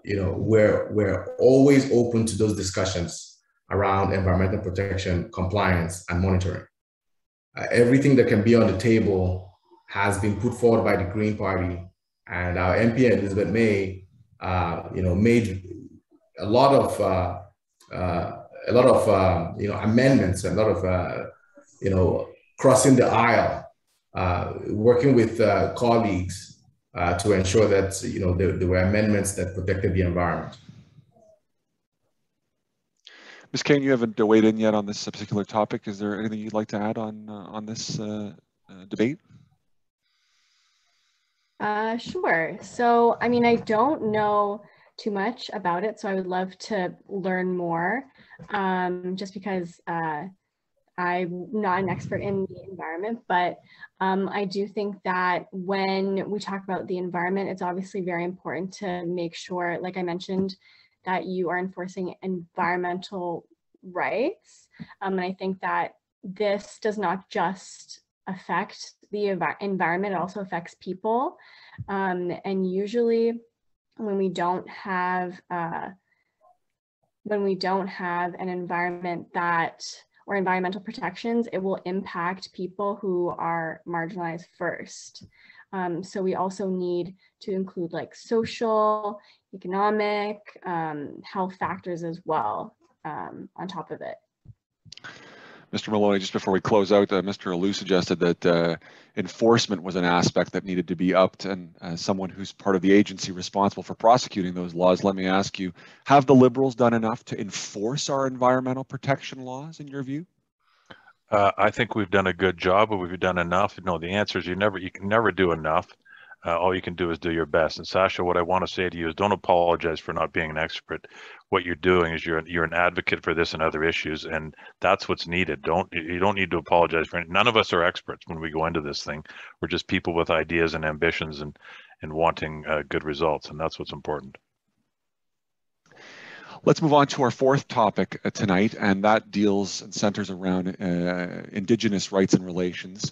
We're always open to those discussions around environmental protection, compliance, and monitoring. Everything that can be on the table has been put forward by the Green Party, and our MP Elizabeth May, made a lot of amendments, a lot of crossing the aisle, working with colleagues to ensure that there were amendments that protected the environment. Ms. Kane, you haven't weighed in yet on this particular topic. Is there anything you'd like to add on this debate? Sure. So, I mean, I don't know too much about it, so I would love to learn more, just because I'm not an expert in the environment, but I do think that when we talk about the environment, it's obviously very important to make sure, like I mentioned, that you are enforcing environmental rights. And I think that this does not just affect the environment, it also affects people. And usually when we don't have an environment that, or environmental protections, it will impact people who are marginalized first. So we also need to include like social, economic, health factors as well on top of it. Mr. Maloney, just before we close out, Mr. Alou suggested that enforcement was an aspect that needed to be upped, and as someone who's part of the agency responsible for prosecuting those laws, let me ask you, have the Liberals done enough to enforce our environmental protection laws in your view? I think we've done a good job, but we've done enough. No, the answer is you can never do enough. All you can do is do your best. And Sasha, what I want to say to you is don't apologize for not being an expert. What you're doing is you're an advocate for this and other issues, and that's what's needed. You don't need to apologize for it. None of us are experts when we go into this thing. We're just people with ideas and ambitions and wanting good results, and that's what's important. Let's move on to our fourth topic tonight, and that deals and centers around Indigenous rights and relations.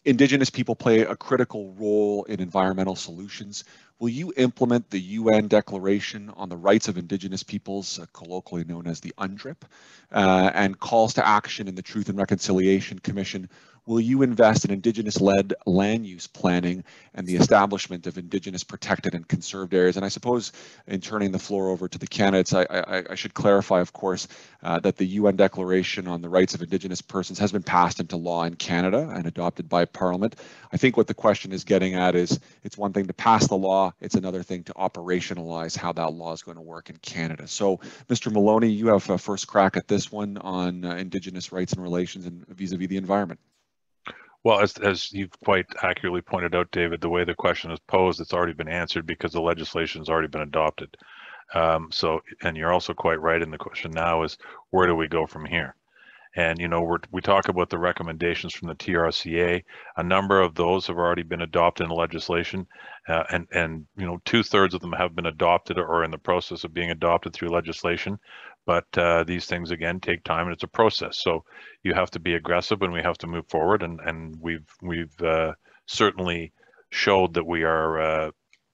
Indigenous people play a critical role in environmental solutions. Will you implement the UN Declaration on the Rights of Indigenous Peoples, colloquially known as the UNDRIP, and calls to action in the Truth and Reconciliation Commission? Will you invest in Indigenous-led land use planning and the establishment of Indigenous protected and conserved areas? And I suppose in turning the floor over to the candidates, I should clarify, of course, that the UN Declaration on the Rights of Indigenous Persons has been passed into law in Canada and adopted by Parliament. I think what the question is getting at is it's one thing to pass the law, it's another thing to operationalize how that law is going to work in Canada. So, Mr. Maloney, you have a first crack at this one on Indigenous rights and relations and vis-a-vis the environment. Well, as you've quite accurately pointed out, David, the way the question is posed, it's already been answered because the legislation has already been adopted. And you're also quite right in the question now is where do we go from here? And, you know, we talk about the recommendations from the TRCA. A number of those have already been adopted in legislation, and you know, 2/3 of them have been adopted or are in the process of being adopted through legislation. But these things, again, take time, and it's a process. So you have to be aggressive, and we have to move forward. And we've certainly showed that we are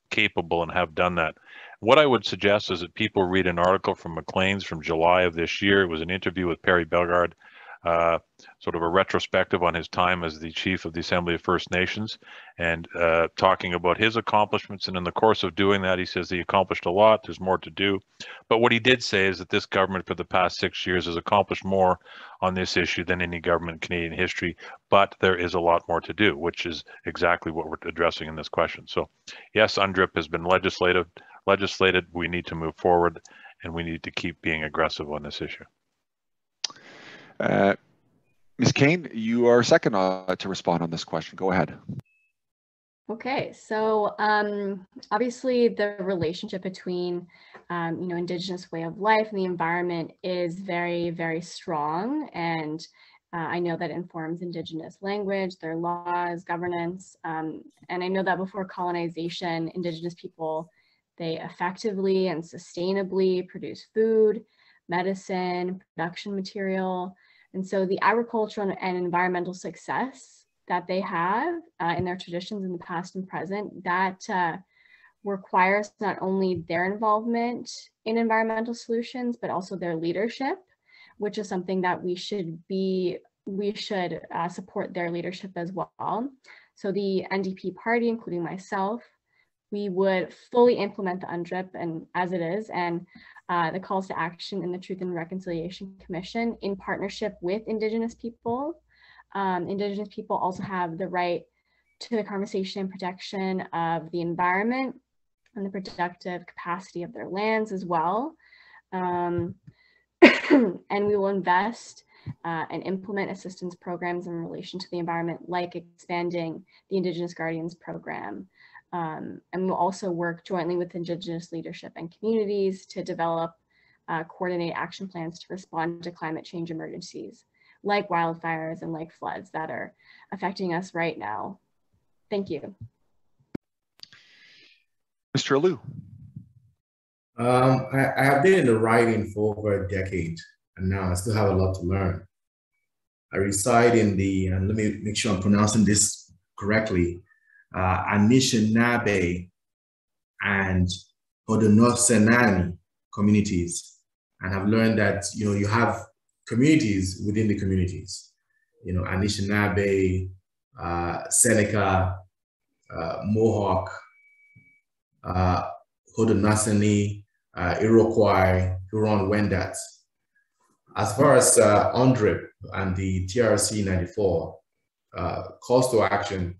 capable and have done that. What I would suggest is that people read an article from Maclean's from July of this year. It was an interview with Perry Bellegarde, sort of a retrospective on his time as the chief of the Assembly of First Nations, and talking about his accomplishments. And in the course of doing that, he says he accomplished a lot. There's more to do. But what he did say is that this government for the past 6 years has accomplished more on this issue than any government in Canadian history. But there is a lot more to do, which is exactly what we're addressing in this question. So yes, UNDRIP has been legislated. We need to move forward, and we need to keep being aggressive on this issue. Ms. Kane, you are second to respond on this question. Go ahead. Okay, so obviously the relationship between you know, Indigenous way of life and the environment is very, very strong, and I know that informs Indigenous language, their laws, governance, and I know that before colonization, Indigenous people, they effectively and sustainably produce food, medicine, production material, and so the agricultural and environmental success that they have in their traditions in the past and present, that requires not only their involvement in environmental solutions, but also their leadership, which is something that we should support their leadership as well. So the NDP party, including myself, we would fully implement the UNDRIP and as it is, and the calls to action in the Truth and Reconciliation Commission in partnership with Indigenous people. Indigenous people also have the right to the conservation and protection of the environment and the productive capacity of their lands as well. and we will invest and implement assistance programs in relation to the environment, like expanding the Indigenous Guardians program. And we'll also work jointly with Indigenous leadership and communities to develop coordinate action plans to respond to climate change emergencies, like wildfires and like floods that are affecting us right now. Thank you. Mr. Alou. I have been in the writing for over a decade, and now I still have a lot to learn. I reside in the, and let me make sure I'm pronouncing this correctly, Anishinaabe and Haudenosaunee communities, and have learned that you have communities within the communities. Anishinaabe, Seneca, Mohawk, Haudenosaunee, Iroquois, Huron-Wendat. As far as UNDRIP and the TRC 94, calls to action,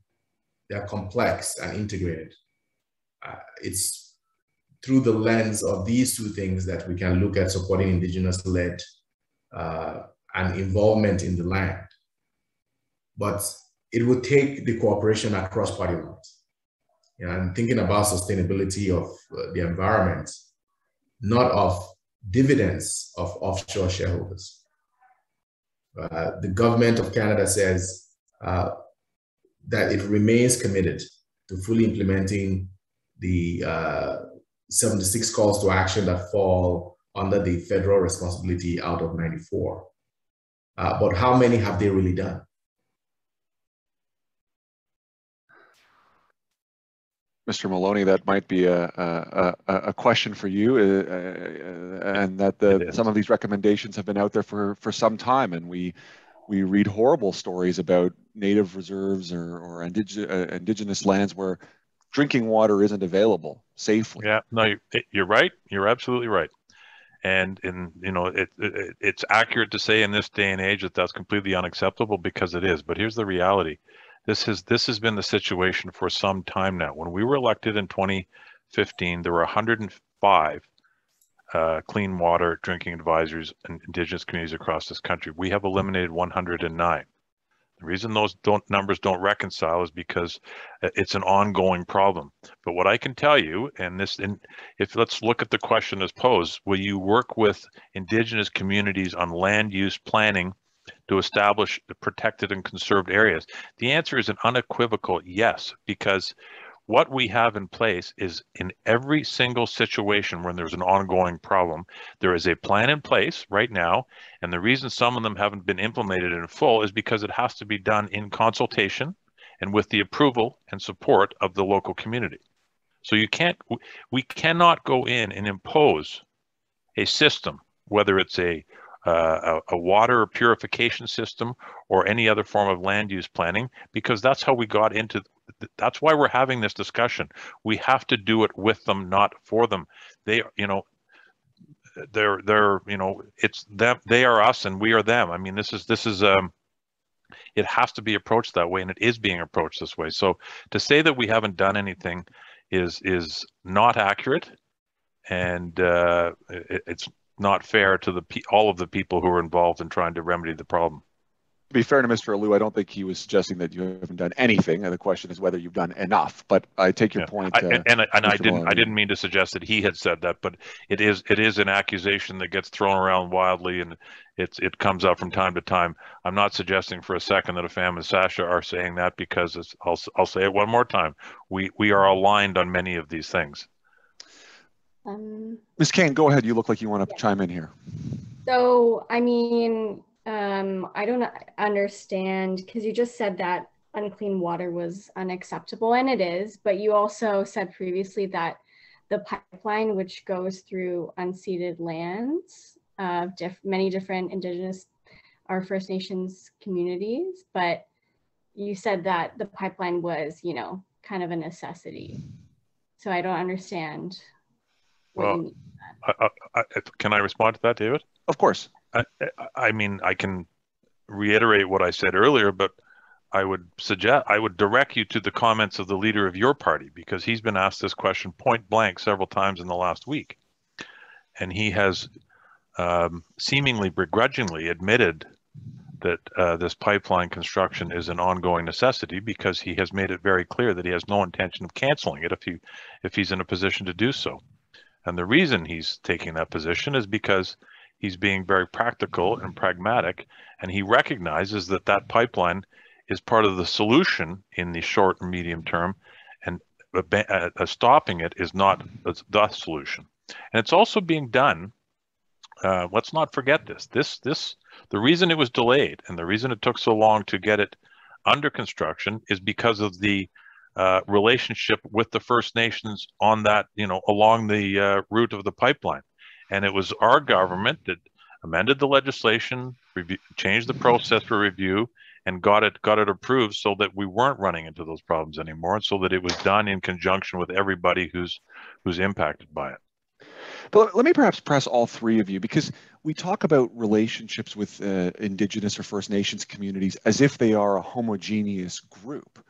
they're complex and integrated. It's through the lens of these two things that we can look at supporting Indigenous-led and involvement in the land. But it would take the cooperation across party lines. And thinking about sustainability of the environment, not of dividends of offshore shareholders. The government of Canada says that it remains committed to fully implementing the 76 calls to action that fall under the federal responsibility out of 94. But how many have they really done? Mr. Maloney, that might be a question for you, and that some of these recommendations have been out there for some time, and we read horrible stories about native reserves or indigenous lands where drinking water isn't available safely. Yeah, no, you're right. You're absolutely right. And it's accurate to say in this day and age that that's completely unacceptable, because it is. But here's the reality. This has been the situation for some time now. When we were elected in 2015, there were 105 clean water drinking advisories in Indigenous communities across this country. We have eliminated 109. The reason those numbers don't reconcile is because it's an ongoing problem. But what I can tell you, if let's look at the question as posed, will you work with Indigenous communities on land use planning to establish protected and conserved areas? The answer is an unequivocal yes, because what we have in place is, in every single situation when there's an ongoing problem, there is a plan in place right now. And the reason some of them haven't been implemented in full is because it has to be done in consultation and with the approval and support of the local community. So we cannot go in and impose a system, whether it's a water purification system or any other form of land use planning, because that's how we got into. That's why we're having this discussion. We have to do it with them, not for them. They're it's them. They are us, and we are them. I mean, this is it has to be approached that way, and it is being approached this way. So to say that we haven't done anything is not accurate, and it's not fair to all of the people who are involved in trying to remedy the problem. To be fair to Mr. Alou, I don't think he was suggesting that you haven't done anything, and the question is whether you've done enough. But I take your point. I didn't mean to suggest that he had said that, but it is an accusation that gets thrown around wildly, and it comes up from time to time. I'm not suggesting for a second that Afam and Sasha are saying that, because I'll say it one more time. We are aligned on many of these things. Ms. Kane, go ahead. You look like you want to chime in here. So, I mean, I don't understand, because you just said that unclean water was unacceptable, and it is, but you also said previously that the pipeline, which goes through unceded lands, many different Indigenous or First Nations communities, but you said that the pipeline was, kind of a necessity. So I don't understand what you mean by that. Can I respond to that, David? Of course. I mean, I can reiterate what I said earlier, but I would direct you to the comments of the leader of your party, because he's been asked this question point blank several times in the last week. And he has seemingly begrudgingly admitted that this pipeline construction is an ongoing necessity, because he has made it very clear that he has no intention of canceling it if he's in a position to do so. And the reason he's taking that position is because he's being very practical and pragmatic, and he recognizes that that pipeline is part of the solution in the short and medium term, and stopping it is not the solution. And it's also being done, let's not forget this. The reason it was delayed and the reason it took so long to get it under construction is because of the relationship with the First Nations on that, along the route of the pipeline. And it was our government that amended the legislation, changed the process for review, and got it approved so that we weren't running into those problems anymore, and so that it was done in conjunction with everybody who's impacted by it. But let me perhaps press all three of you, because we talk about relationships with Indigenous or First Nations communities as if they are a homogeneous group.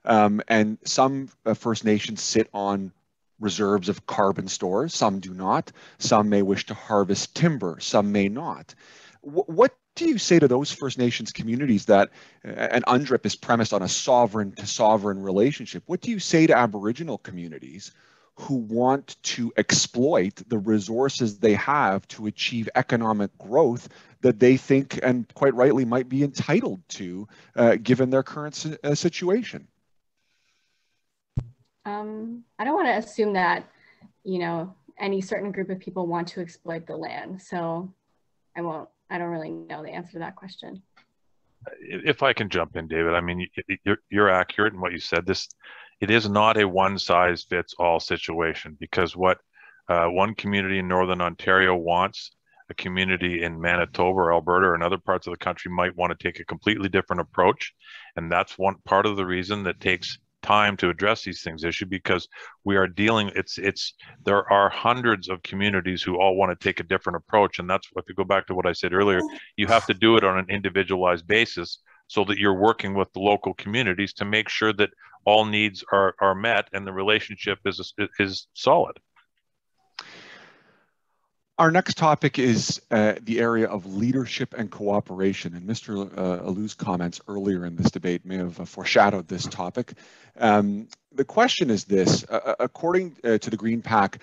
And some First Nations sit on reserves of carbon stores, some do not. Some may wish to harvest timber, some may not. What do you say to those First Nations communities that an UNDRIP is premised on a sovereign to sovereign relationship? What do you say to Aboriginal communities who want to exploit the resources they have to achieve economic growth that they think, and quite rightly, might be entitled to, given their current situation? I don't want to assume that, any certain group of people want to exploit the land. So I don't really know the answer to that question. If I can jump in, David, I mean, you're accurate in what you said. It is not a one-size-fits-all situation, because what one community in Northern Ontario wants, a community in Manitoba or Alberta or in other parts of the country might want to take a completely different approach. And that's one part of the reason that takes time to address these things issue, because we are dealing, there are hundreds of communities who all want to take a different approach. And that's what, to go back to what I said earlier, you have to do it on an individualized basis, so that you're working with the local communities to make sure that all needs are met and the relationship is solid. Our next topic is the area of leadership and cooperation. And Mr. Alou's comments earlier in this debate may have foreshadowed this topic. The question is this: according to the Green PAC,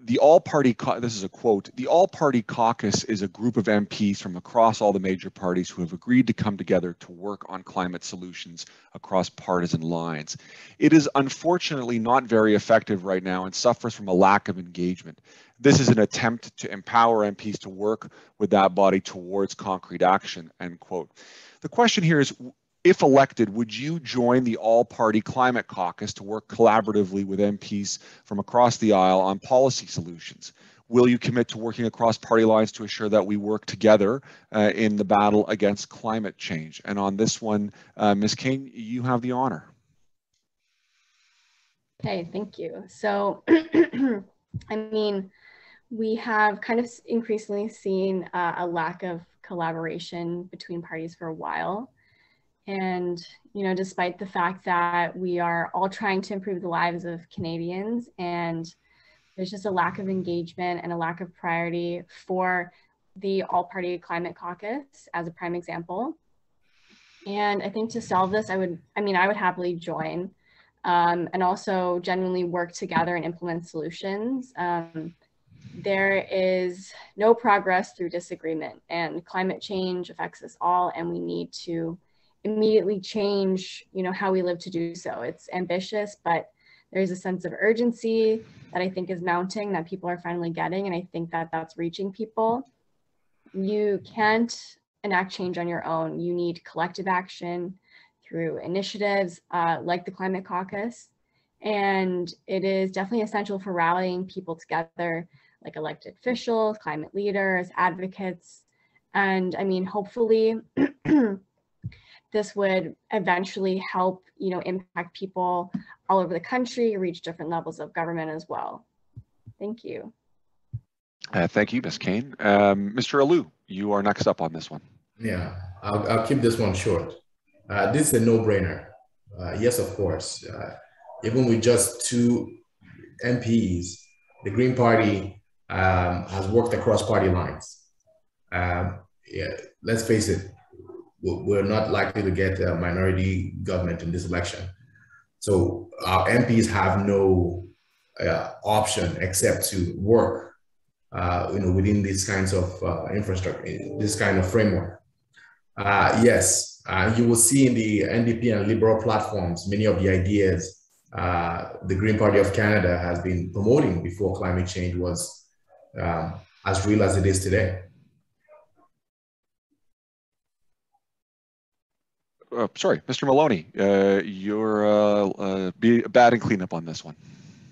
the all-party, this is a quote, the all-party caucus is a group of MPs from across all the major parties who have agreed to come together to work on climate solutions across partisan lines. It is unfortunately not very effective right now and suffers from a lack of engagement. This is an attempt to empower MPs to work with that body towards concrete action, end quote. The question here is, if elected, would you join the all-party climate caucus to work collaboratively with MPs from across the aisle on policy solutions? Will you commit to working across party lines to ensure that we work together in the battle against climate change? And on this one, Ms. Kane, you have the honor. Okay, thank you. So, I mean, we have kind of increasingly seen a lack of collaboration between parties for a while. And, despite the fact that we are all trying to improve the lives of Canadians, and there's just a lack of engagement and a lack of priority for the all-party climate caucus as a prime example. And I think to solve this, I would happily join and also genuinely work together and implement solutions. There is no progress through disagreement, and climate change affects us all, and we need to immediately change, how we live to do so. It's ambitious, but there's a sense of urgency that I think is mounting, that people are finally getting, and I think that that's reaching people. You can't enact change on your own. You need collective action through initiatives like the Climate Caucus, and it is definitely essential for rallying people together, like elected officials, climate leaders, advocates, and hopefully this would eventually help, impact people all over the country, reach different levels of government as well. Thank you. Thank you, Ms. Kane. Mr. Alou, you are next up on this one. Yeah, I'll keep this one short. This is a no-brainer. Yes, of course. Even with just 2 MPs, the Green Party has worked across party lines. Yeah, let's face it, we're not likely to get a minority government in this election. So our MPs have no option except to work, within these kinds of infrastructure, this kind of framework. Yes, you will see in the NDP and Liberal platforms many of the ideas the Green Party of Canada has been promoting before climate change was as real as it is today. Sorry, Mr. Maloney, you're batting cleanup on this one.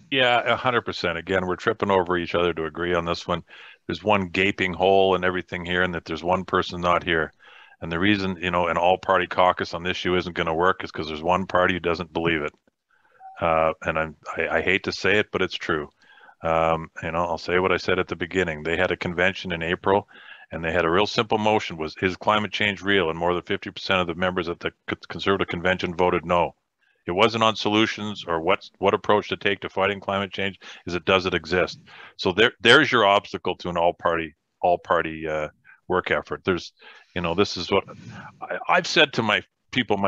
Yeah, 100%. Again, we're tripping over each other to agree on this one. There's one gaping hole in everything here, and that there's one person not here. And the reason, an all-party caucus on this issue isn't going to work is because there's one party who doesn't believe it. And I hate to say it, but it's true. I'll say what I said at the beginning. They had a convention in April, and they had a real simple motion: was, is climate change real? And more than 50% of the members at the Conservative Convention voted no. It wasn't on solutions or what approach to take to fighting climate change. Does it exist? So there's your obstacle to an all-party work effort. This is what I've said to my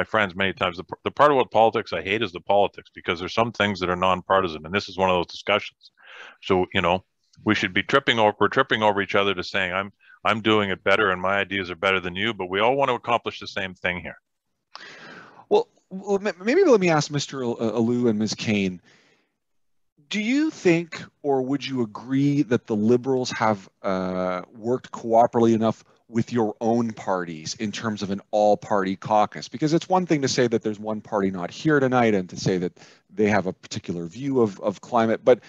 friends many times. The part of what politics I hate is the politics, because there's some things that are nonpartisan, and this is one of those discussions. So we should be tripping over each other to saying I'm doing it better and my ideas are better than you, but we all want to accomplish the same thing here. Well, maybe let me ask Mr. Alou and Ms. Kane, do you think, or would you agree, that the Liberals have worked cooperatively enough with your own parties in terms of an all-party caucus? Because it's one thing to say that there's one party not here tonight and to say that they have a particular view of climate, but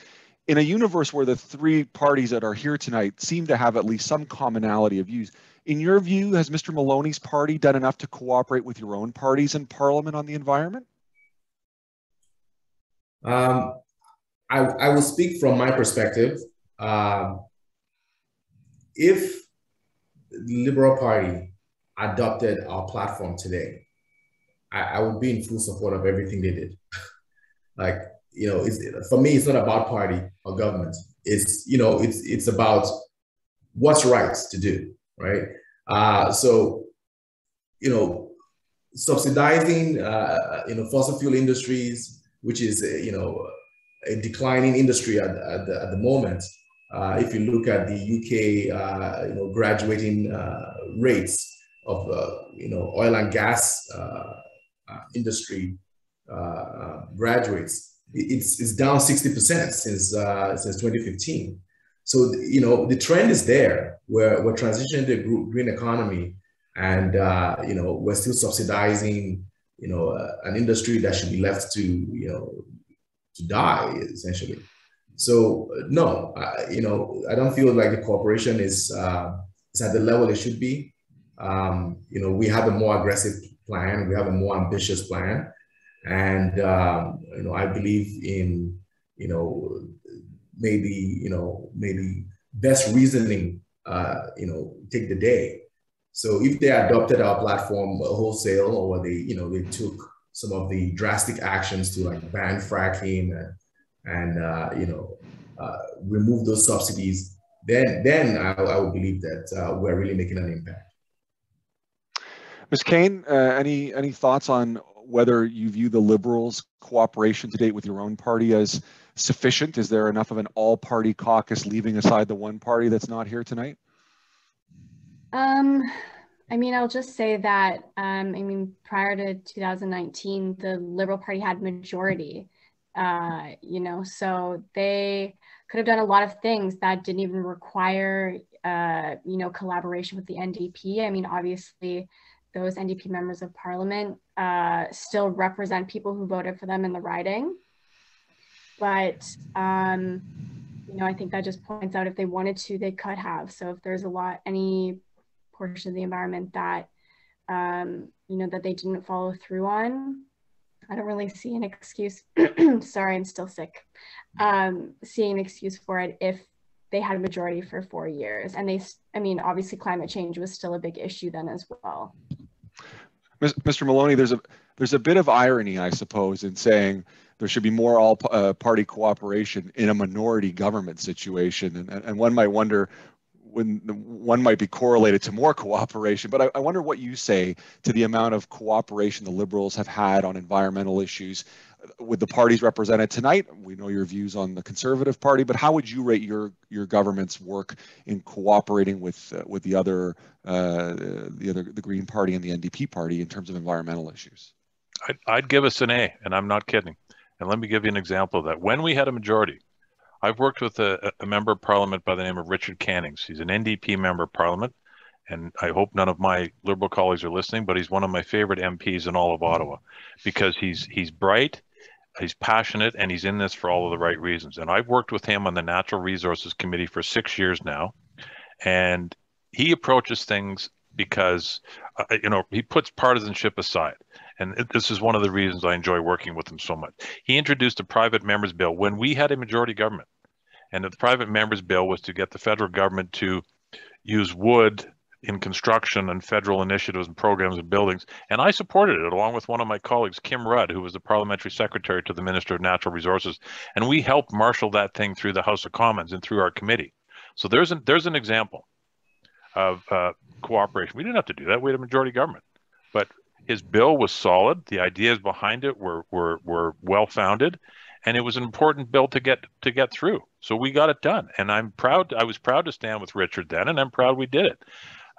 in a universe where the three parties that are here tonight seem to have at least some commonality of views, in your view, has Mr. Maloney's party done enough to cooperate with your own parties in Parliament on the environment? I will speak from my perspective. If the Liberal Party adopted our platform today, I would be in full support of everything they did. For me, it's not about party or government. It's about what's right to do, right? Subsidizing, fossil fuel industries, which is, a declining industry at the moment. If you look at the UK, graduating rates of, oil and gas industry graduates, it's down 60% since 2015. So, the trend is there where we're transitioning to a green economy, and, we're still subsidizing, an industry that should be left to die, essentially. So, no, I don't feel like the cooperation is at the level it should be. We have a more aggressive plan. We have a more ambitious plan. And, I believe in, maybe best reasoning, take the day. So if they adopted our platform wholesale, or they took some of the drastic actions to ban fracking and remove those subsidies, then I would believe that we're really making an impact. Ms. Kane, any thoughts on whether you view the Liberals' cooperation to date with your own party as sufficient? Is there enough of an all-party caucus, leaving aside the one party that's not here tonight? I'll just say that, prior to 2019, the Liberal Party had majority, so they could have done a lot of things that didn't even require, collaboration with the NDP. Obviously, those NDP members of Parliament still represent people who voted for them in the riding. But, I think that just points out, if they wanted to, they could have. So if there's any portion of the environment that, that they didn't follow through on, I don't really see an excuse. Sorry, I'm still sick. Seeing an excuse for it if they had a majority for 4 years. And obviously climate change was still a big issue then as well. Mr. Maloney, there's a bit of irony, I suppose, in saying there should be more all-party cooperation in a minority government situation. And one might wonder when one might be correlated to more cooperation, but I wonder what you say to the amount of cooperation the Liberals have had on environmental issues with the parties represented tonight. We know your views on the Conservative Party, but how would you rate your government's work in cooperating with the Green Party and the NDP Party in terms of environmental issues? I'd give us an A, and I'm not kidding. And let me give you an example of that. When we had a majority, I've worked with a member of Parliament by the name of Richard Cannings. He's an NDP member of Parliament, and I hope none of my Liberal colleagues are listening, but he's one of my favorite MPs in all of Ottawa because he's bright, he's passionate, and he's in this for all of the right reasons. And I've worked with him on the Natural Resources Committee for 6 years now, and he approaches things because, he puts partisanship aside. And this is one of the reasons I enjoy working with him so much. He introduced a private members bill when we had a majority government. And the private members bill was to get the federal government to use wood in construction and federal initiatives and programs and buildings. And I supported it along with one of my colleagues, Kim Rudd, who was the parliamentary secretary to the Minister of Natural Resources. And we helped marshal that thing through the House of Commons and through our committee. So there's an example of cooperation. We didn't have to do that. We had a majority government. But his bill was solid. The ideas behind it were well-founded. And it was an important bill to get through. So we got it done. And I was proud to stand with Richard then, and I'm proud we did it.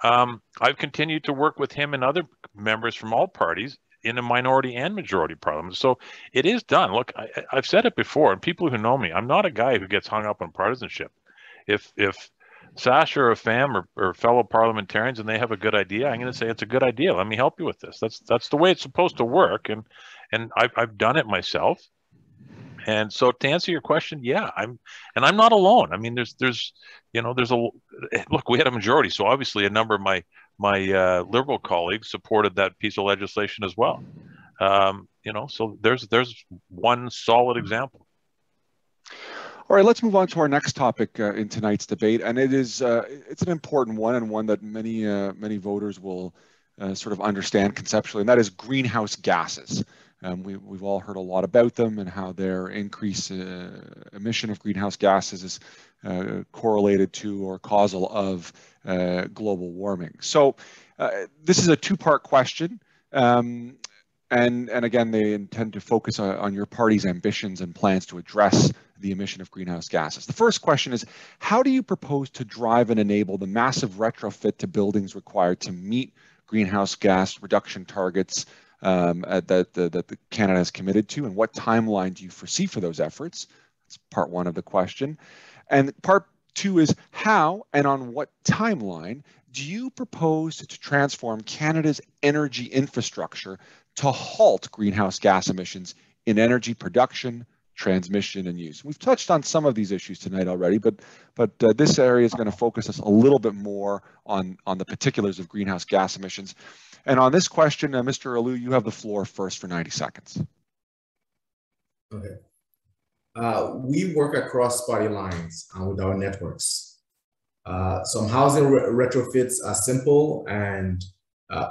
I've continued to work with him and other members from all parties in a minority and majority parliament. So it is done. Look, I've said it before, and people who know me, I'm not a guy who gets hung up on partisanship. If Sash or Afam or fellow parliamentarians and they have a good idea, I'm going to say it's a good idea. Let me help you with this. That's the way it's supposed to work. And I've done it myself. And so to answer your question, yeah, I'm not alone. I mean, there's look, we had a majority, so obviously a number of my Liberal colleagues supported that piece of legislation as well. So there's one solid example. All right, let's move on to our next topic in tonight's debate, and it's an important one and one that many voters will sort of understand conceptually, and that is greenhouse gases. We've all heard a lot about them and how their increased emission of greenhouse gases is correlated to or causal of global warming. So this is a two-part question. And again, they intend to focus on your party's ambitions and plans to address the emission of greenhouse gases. The first question is, how do you propose to drive and enable the massive retrofit to buildings required to meet greenhouse gas reduction targets that Canada has committed to, and what timeline do you foresee for those efforts? That's part one of the question. And part two is, how and on what timeline do you propose to transform Canada's energy infrastructure to halt greenhouse gas emissions in energy production, transmission, and use? We've touched on some of these issues tonight already, but this area is going to focus us a little bit more on the particulars of greenhouse gas emissions. And on this question, Mr. Alou, you have the floor first for 90 seconds. Okay. We work across party lines with our networks. Some housing retrofits are simple, and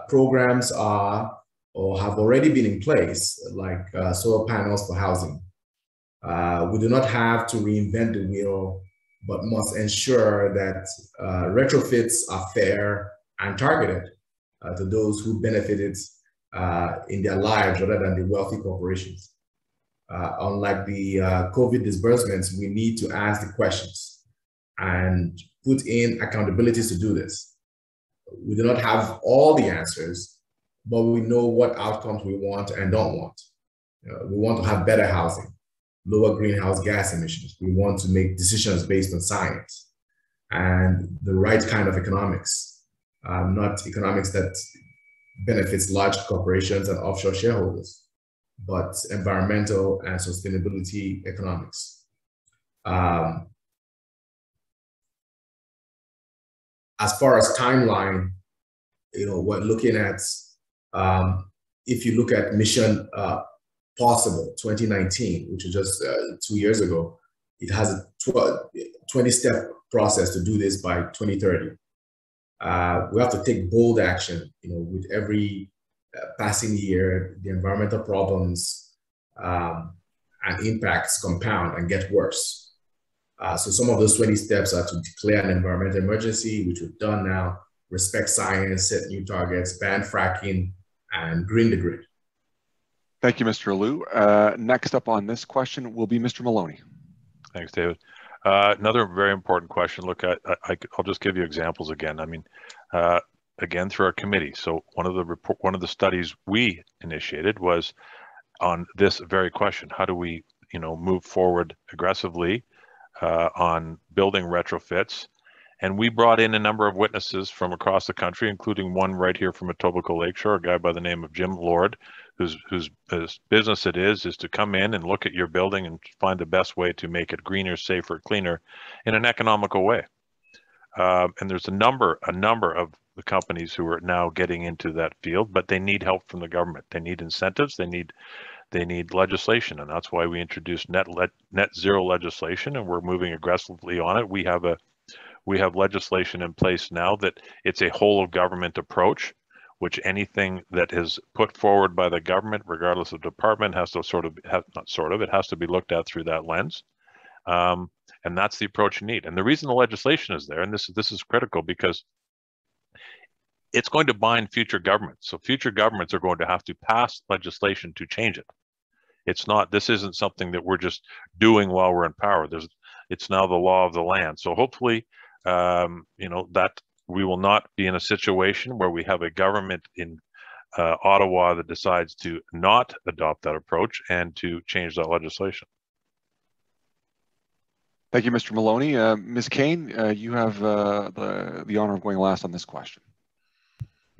programs are or have already been in place, like solar panels for housing. We do not have to reinvent the wheel, but must ensure that retrofits are fair and targeted to those who benefited in their lives rather than the wealthy corporations. Unlike the COVID disbursements, we need to ask the questions and put in accountabilities to do this. We do not have all the answers, but we know what outcomes we want and don't want. We want to have better housing, lower greenhouse gas emissions. We want to make decisions based on science and the right kind of economics. Not economics that benefits large corporations and offshore shareholders, but environmental and sustainability economics. As far as timeline, we're looking at, if you look at Mission Possible 2019, which was just 2 years ago, it has a 20-step process to do this by 2030. We have to take bold action. With every passing year, the environmental problems and impacts compound and get worse. So some of those 20 steps are to declare an environmental emergency, which we've done now, respect science, set new targets, ban fracking, and green the grid. Thank you, Mr. Liu. Next up on this question will be Mr. Maloney. Thanks, David. Another very important question. Look, I'll just give you examples again. I mean, again, through our committee. So one of the studies we initiated was on this very question: how do we, move forward aggressively on building retrofits? And we brought in a number of witnesses from across the country, including one right here from Etobicoke Lakeshore, a guy by the name of Jim Lord, whose business it is to come in and look at your building and find the best way to make it greener, safer, cleaner in an economical way. And there's a number of the companies who are now getting into that field, but they need help from the government. They need incentives. They need legislation, and that's why we introduced net zero legislation, and we're moving aggressively on it. We have legislation in place now that it's a whole of government approach, which anything that is put forward by the government, regardless of department, has to it has to be looked at through that lens. And that's the approach you need. And the reason the legislation is there, and this is critical, because it's going to bind future governments. So future governments are going to have to pass legislation to change it. This isn't something that we're just doing while we're in power. It's now the law of the land. So hopefully, that we will not be in a situation where we have a government in Ottawa that decides to not adopt that approach and to change that legislation. Thank you, Mr. Maloney. Ms. Kane, you have the honor of going last on this question.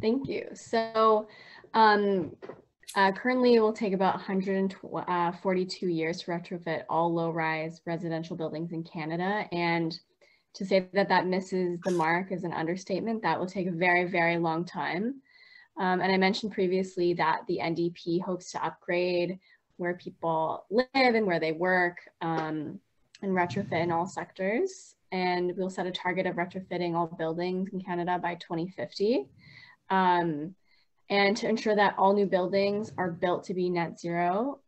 Thank you. So currently it will take about 142 years to retrofit all low-rise residential buildings in Canada. And to say that misses the mark is an understatement. That will take a very, very long time. And I mentioned previously that the NDP hopes to upgrade where people live and where they work and retrofit in all sectors. And we'll set a target of retrofitting all buildings in Canada by 2050. And to ensure that all new buildings are built to be net zero,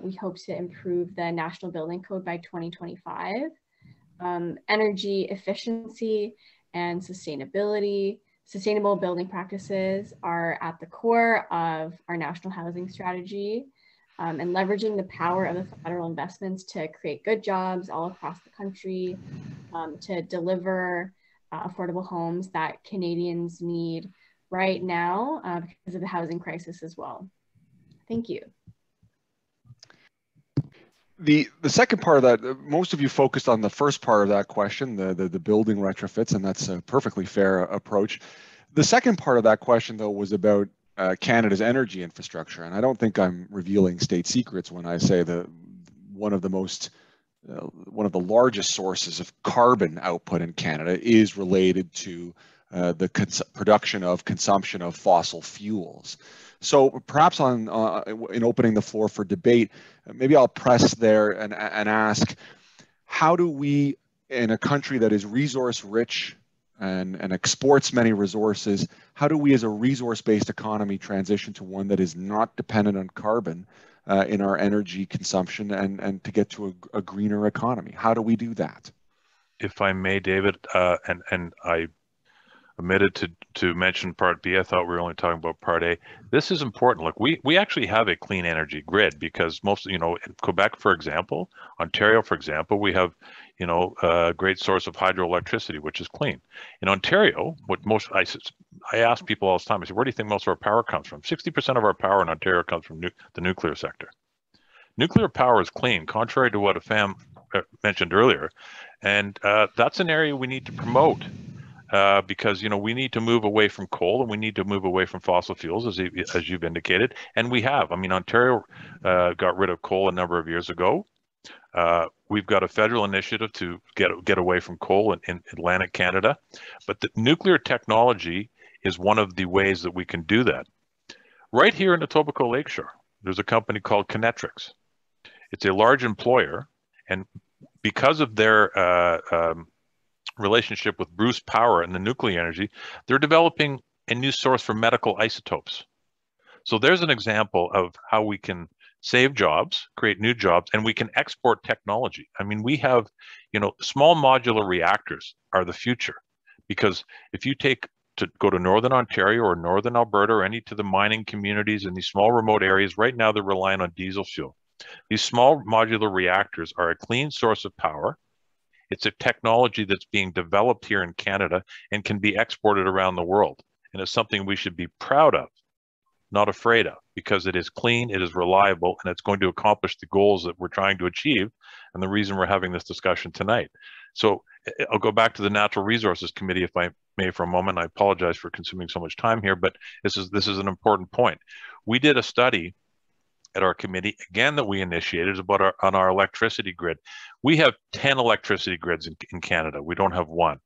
we hope to improve the National Building Code by 2025. Energy efficiency and sustainable building practices are at the core of our national housing strategy, and leveraging the power of the federal investments to create good jobs all across the country, to deliver affordable homes that Canadians need right now because of the housing crisis as well. Thank you. The second part of that, most of you focused on the first part of that question, the building retrofits, and that's a perfectly fair approach. The second part of that question, though, was about Canada's energy infrastructure, and I don't think I'm revealing state secrets when I say that one of the largest sources of carbon output in Canada is related to the consumption of fossil fuels. So perhaps in opening the floor for debate, maybe I'll press there and ask, how do we, in a country that is resource rich and exports many resources, how do we as a resource-based economy transition to one that is not dependent on carbon in our energy consumption and to get to a greener economy? How do we do that? If I may, David, and I omitted to mention part B. I thought we were only talking about part A. This is important. Look, we actually have a clean energy grid because most, in Quebec, for example, Ontario, for example, we have, a great source of hydroelectricity, which is clean. In Ontario, I ask people all the time, I say, where do you think most of our power comes from? 60% of our power in Ontario comes from the nuclear sector. Nuclear power is clean, contrary to what Afam mentioned earlier. And that's an area we need to promote. Because we need to move away from coal and we need to move away from fossil fuels, as you've indicated, and we have. I mean, Ontario got rid of coal a number of years ago. We've got a federal initiative to get away from coal in Atlantic Canada, but the nuclear technology is one of the ways that we can do that. Right here in Etobicoke Lakeshore, there's a company called Kinetrix. It's a large employer, and because of their relationship with Bruce Power and the nuclear energy, they're developing a new source for medical isotopes. So there's an example of how we can save jobs, create new jobs, and we can export technology. I mean, we have, small modular reactors are the future, because if you go to Northern Ontario or Northern Alberta or any to the mining communities in these small remote areas, right now they're relying on diesel fuel. These small modular reactors are a clean source of power. It's a technology that's being developed here in Canada and can be exported around the world. And it's something we should be proud of, not afraid of, because it is clean, it is reliable, and it's going to accomplish the goals that we're trying to achieve, and the reason we're having this discussion tonight. So I'll go back to the Natural Resources Committee, if I may, for a moment. I apologize for consuming so much time here, but this is an important point. We did a study at our committee, again, that we initiated about on our electricity grid. We have 10 electricity grids in Canada. We don't have one.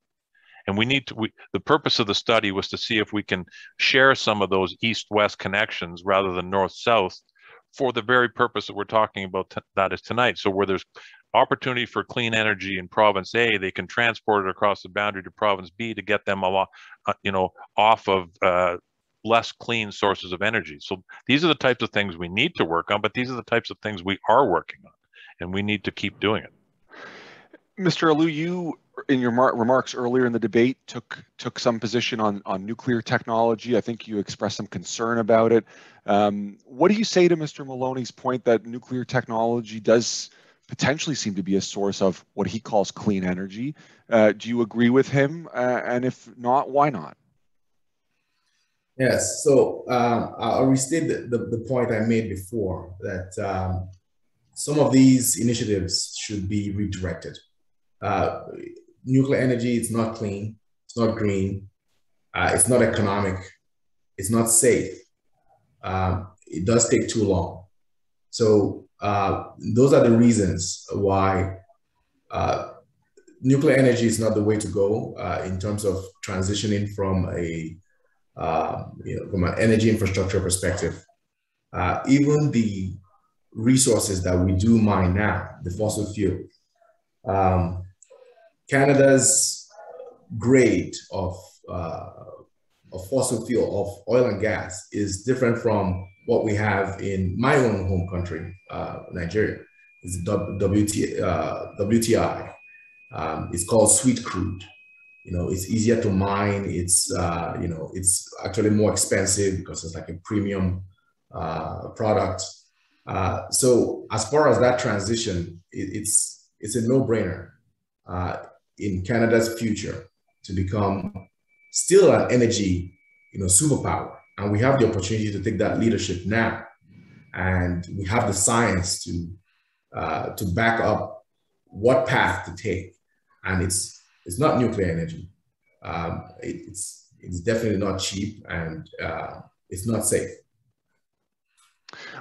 And the purpose of the study was to see if we can share some of those east-west connections rather than north-south, for the very purpose that we're talking about that is tonight. So where there's opportunity for clean energy in province A, they can transport it across the boundary to province B to get them off of less clean sources of energy. So these are the types of things we need to work on, but these are the types of things we are working on, and we need to keep doing it. Mr. Alou, you, in your remarks earlier in the debate, took some position on nuclear technology. I think you expressed some concern about it. What do you say to Mr. Maloney's point that nuclear technology does potentially seem to be a source of what he calls clean energy? Do you agree with him? And if not, why not? Yes, so I'll restate the point I made before, that some of these initiatives should be redirected. Nuclear energy, it's not clean, it's not green, it's not economic, it's not safe. It does take too long. So those are the reasons why nuclear energy is not the way to go in terms of transitioning from from an energy infrastructure perspective. Even the resources that we do mine now, the fossil fuel, Canada's grade of fossil fuel, of oil and gas, is different from what we have in my own home country, Nigeria. It's WTI. It's called sweet crude. It's easier to mine. It's it's actually more expensive because it's like a premium product. So as far as that transition, it's a no-brainer in Canada's future to become still an energy superpower. And we have the opportunity to take that leadership now, and we have the science to back up what path to take. And it's not nuclear energy. It's definitely not cheap, and it's not safe.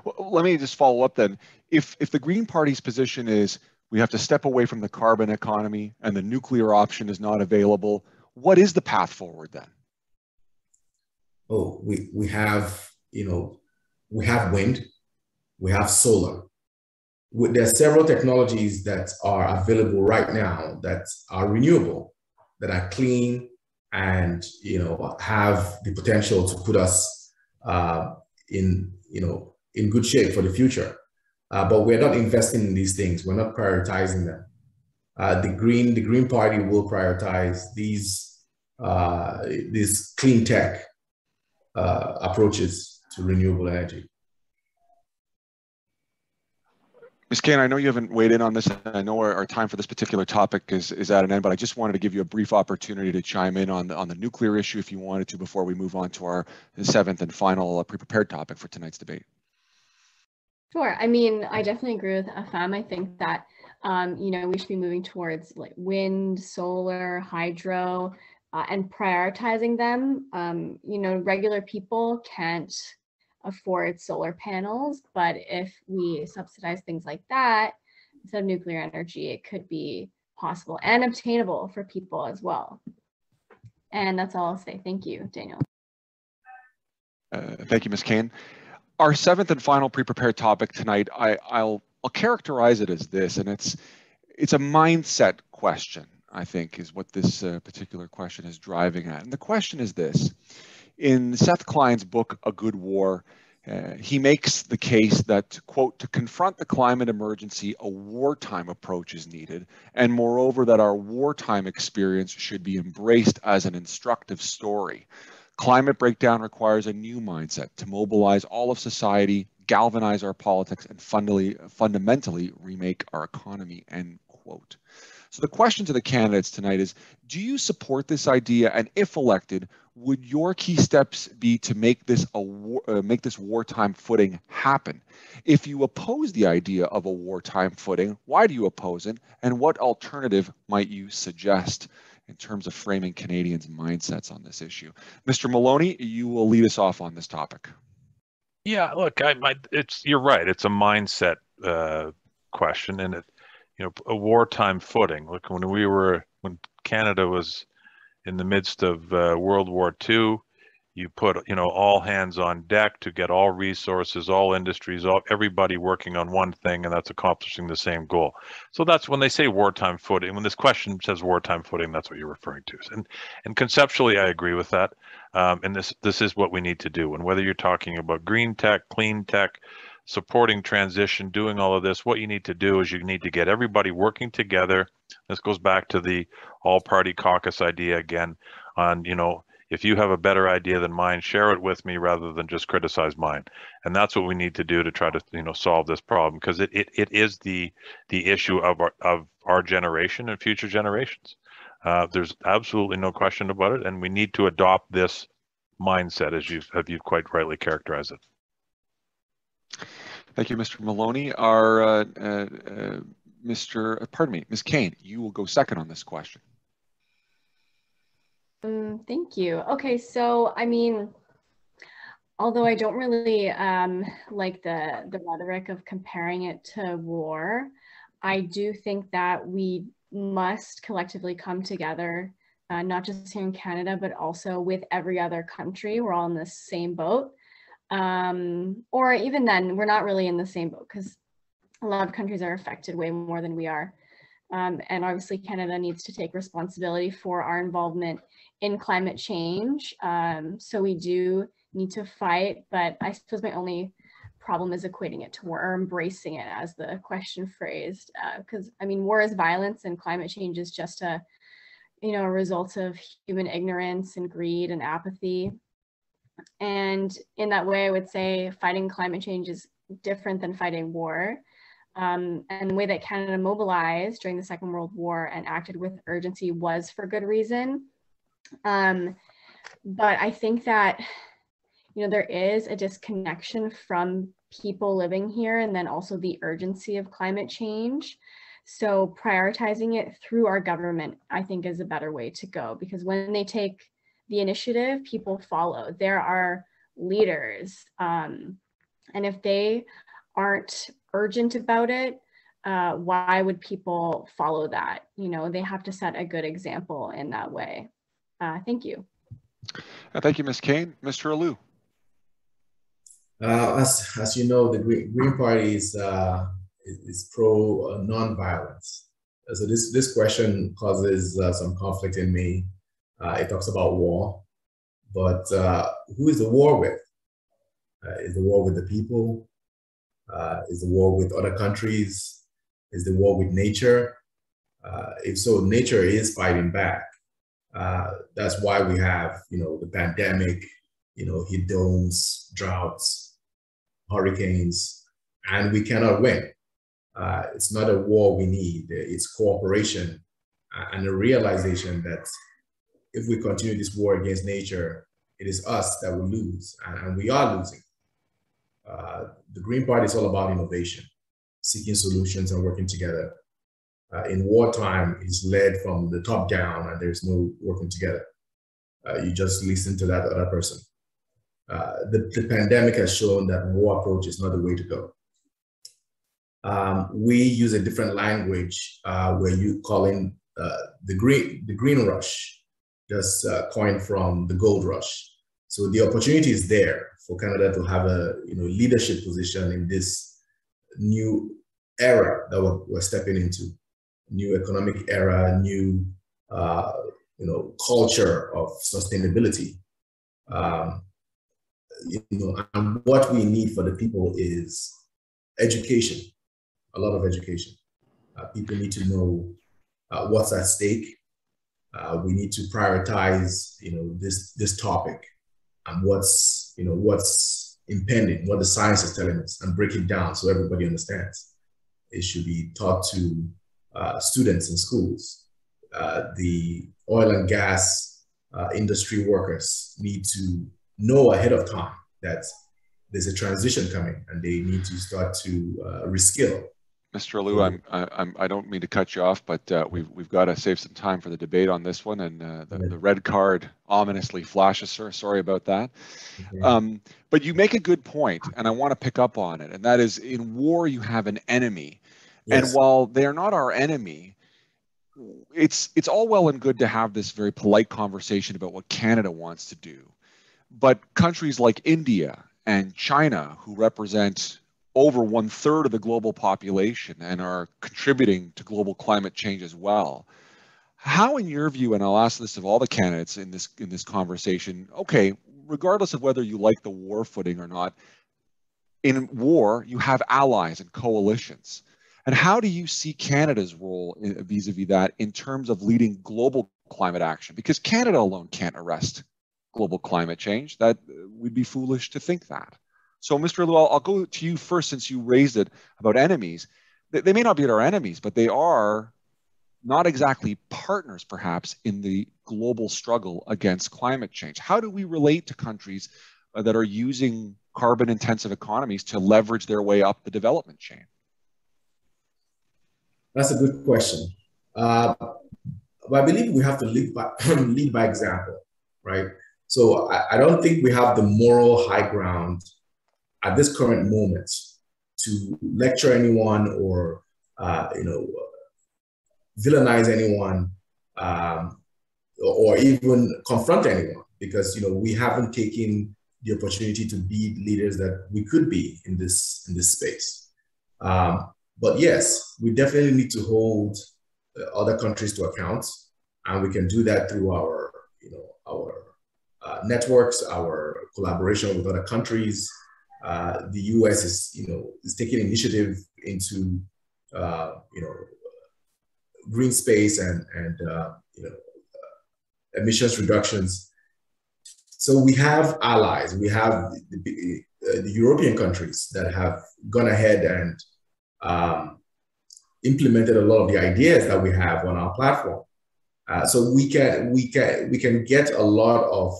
Well, let me just follow up then. If the Green Party's position is we have to step away from the carbon economy and the nuclear option is not available, what is the path forward then? Oh, we have we have wind, we have solar. There are several technologies that are available right now that are renewable, that are clean, and have the potential to put us in good shape for the future. But we're not investing in these things. We're not prioritizing them. The Green Party will prioritize these clean tech approaches to renewable energy. Ms. Kane, I know you haven't weighed in on this, and I know our time for this particular topic is at an end, but I just wanted to give you a brief opportunity to chime in on the nuclear issue if you wanted to before we move on to our seventh and final pre-prepared topic for tonight's debate. Sure. I mean, I definitely agree with FM. I think that, we should be moving towards like wind, solar, hydro, and prioritizing them. Regular people can't afford solar panels, but if we subsidize things like that instead of nuclear energy, it could be possible and obtainable for people as well. And that's all I'll say. Thank you, Daniel. Thank you, Ms. Kane. Our seventh and final pre-prepared topic tonight, I'll characterize it as this, and it's a mindset question, I think, is what this particular question is driving at. And the question is this: in Seth Klein's book, A Good War, He makes the case that, quote, to confront the climate emergency, a wartime approach is needed, and moreover, that our wartime experience should be embraced as an instructive story. Climate breakdown requires a new mindset to mobilize all of society, galvanize our politics, and fundamentally remake our economy, end quote. So the question to the candidates tonight is, do you support this idea? And if elected, would your key steps be to make this wartime footing happen? If you oppose the idea of a wartime footing, why do you oppose it? And what alternative might you suggest in terms of framing Canadians' mindsets on this issue? Mr. Maloney, you will lead us off on this topic. Yeah, look, you're right. It's a mindset question, and a wartime footing. Look, when Canada was in the midst of World War II, you put all hands on deck to get all resources, all industries, everybody working on one thing, and that's accomplishing the same goal. So that's when they say wartime footing. When this question says wartime footing, that's what you're referring to. And conceptually, I agree with that. And this is what we need to do. And whether you're talking about green tech, clean tech, supporting transition, doing all of this, what you need to do is you need to get everybody working together. This goes back to the all-party caucus idea again on, if you have a better idea than mine, share it with me rather than just criticize mine. And that's what we need to do to try to, solve this problem, because it is the issue of our generation and future generations. There's absolutely no question about it, and we need to adopt this mindset as you've quite rightly characterized it. Thank you, Mr. Maloney. Ms. Kane, you will go second on this question. Thank you. Okay, so although I don't really like the rhetoric of comparing it to war, I do think that we must collectively come together, not just here in Canada, but also with every other country. We're all in the same boat. Or even then, we're not really in the same boat because a lot of countries are affected way more than we are. And obviously Canada needs to take responsibility for our involvement in climate change. So we do need to fight, but I suppose my only problem is equating it to war, or embracing it as the question phrased. Because war is violence, and climate change is just a result of human ignorance and greed and apathy. And in that way, I would say fighting climate change is different than fighting war. And the way that Canada mobilized during the Second World War and acted with urgency was for good reason. But I think that, there is a disconnection from people living here, and then also the urgency of climate change. So prioritizing it through our government, I think, is a better way to go, because when they take the initiative, people follow. There are leaders, and if they aren't urgent about it, why would people follow that? They have to set a good example in that way. Thank you. Thank you, Ms. Kane. Mr. Alou. As you know, the Green Party is pro non-violence. So this question causes some conflict in me. It talks about war, but who is the war with? Is the war with the people? Is the war with other countries? Is the war with nature? If so, nature is fighting back. That's why we have, the pandemic, heat domes, droughts, hurricanes, and we cannot win. It's not a war we need. It's cooperation and a realization that if we continue this war against nature, it is us that will lose, and we are losing. The Green Party is all about innovation, seeking solutions and working together. In wartime, it's led from the top down, and there's no working together. You just listen to that other person. The pandemic has shown that war approach is not the way to go. We use a different language where you call in the green rush, just coined from the gold rush. So the opportunity is there for Canada to have a leadership position in this new era that we're stepping into, new economic era, new culture of sustainability. and what we need for the people is education, a lot of education. People need to know what's at stake. We need to prioritize, this topic and what's impending, what the science is telling us, and break it down so everybody understands. It should be taught to students in schools. The oil and gas industry workers need to know ahead of time that there's a transition coming and they need to start to reskill. Mr. Alou, I don't mean to cut you off, but we've got to save some time for the debate on this one, and the red card ominously flashes, sir. Sorry about that. Okay. But you make a good point, and I want to pick up on it, and that is, in war you have an enemy, yes. And while they are not our enemy, it's all well and good to have this very polite conversation about what Canada wants to do, but countries like India and China, who represent over 1/3 of the global population and are contributing to global climate change as well. How, in your view, and I'll ask this of all the candidates in this conversation, okay, regardless of whether you like the war footing or not, in war you have allies and coalitions. And how do you see Canada's role vis-a-vis that in terms of leading global climate action? Because Canada alone can't arrest global climate change. That we'd be foolish to think that. So, Mr. Alou, I'll go to you first, since you raised it about enemies. They may not be our enemies, but they are not exactly partners, perhaps, in the global struggle against climate change. How do we relate to countries that are using carbon-intensive economies to leverage their way up the development chain? That's a good question. But I believe we have to lead by example, right? So I don't think we have the moral high ground at this current moment to lecture anyone or villainize anyone or even confront anyone, because we haven't taken the opportunity to be leaders that we could be in this space. But yes, we definitely need to hold other countries to account, and we can do that through our networks, our collaboration with other countries. The U.S. is taking initiative into green space and emissions reductions. So we have allies. We have the European countries that have gone ahead and implemented a lot of the ideas that we have on our platform. So we can get a lot of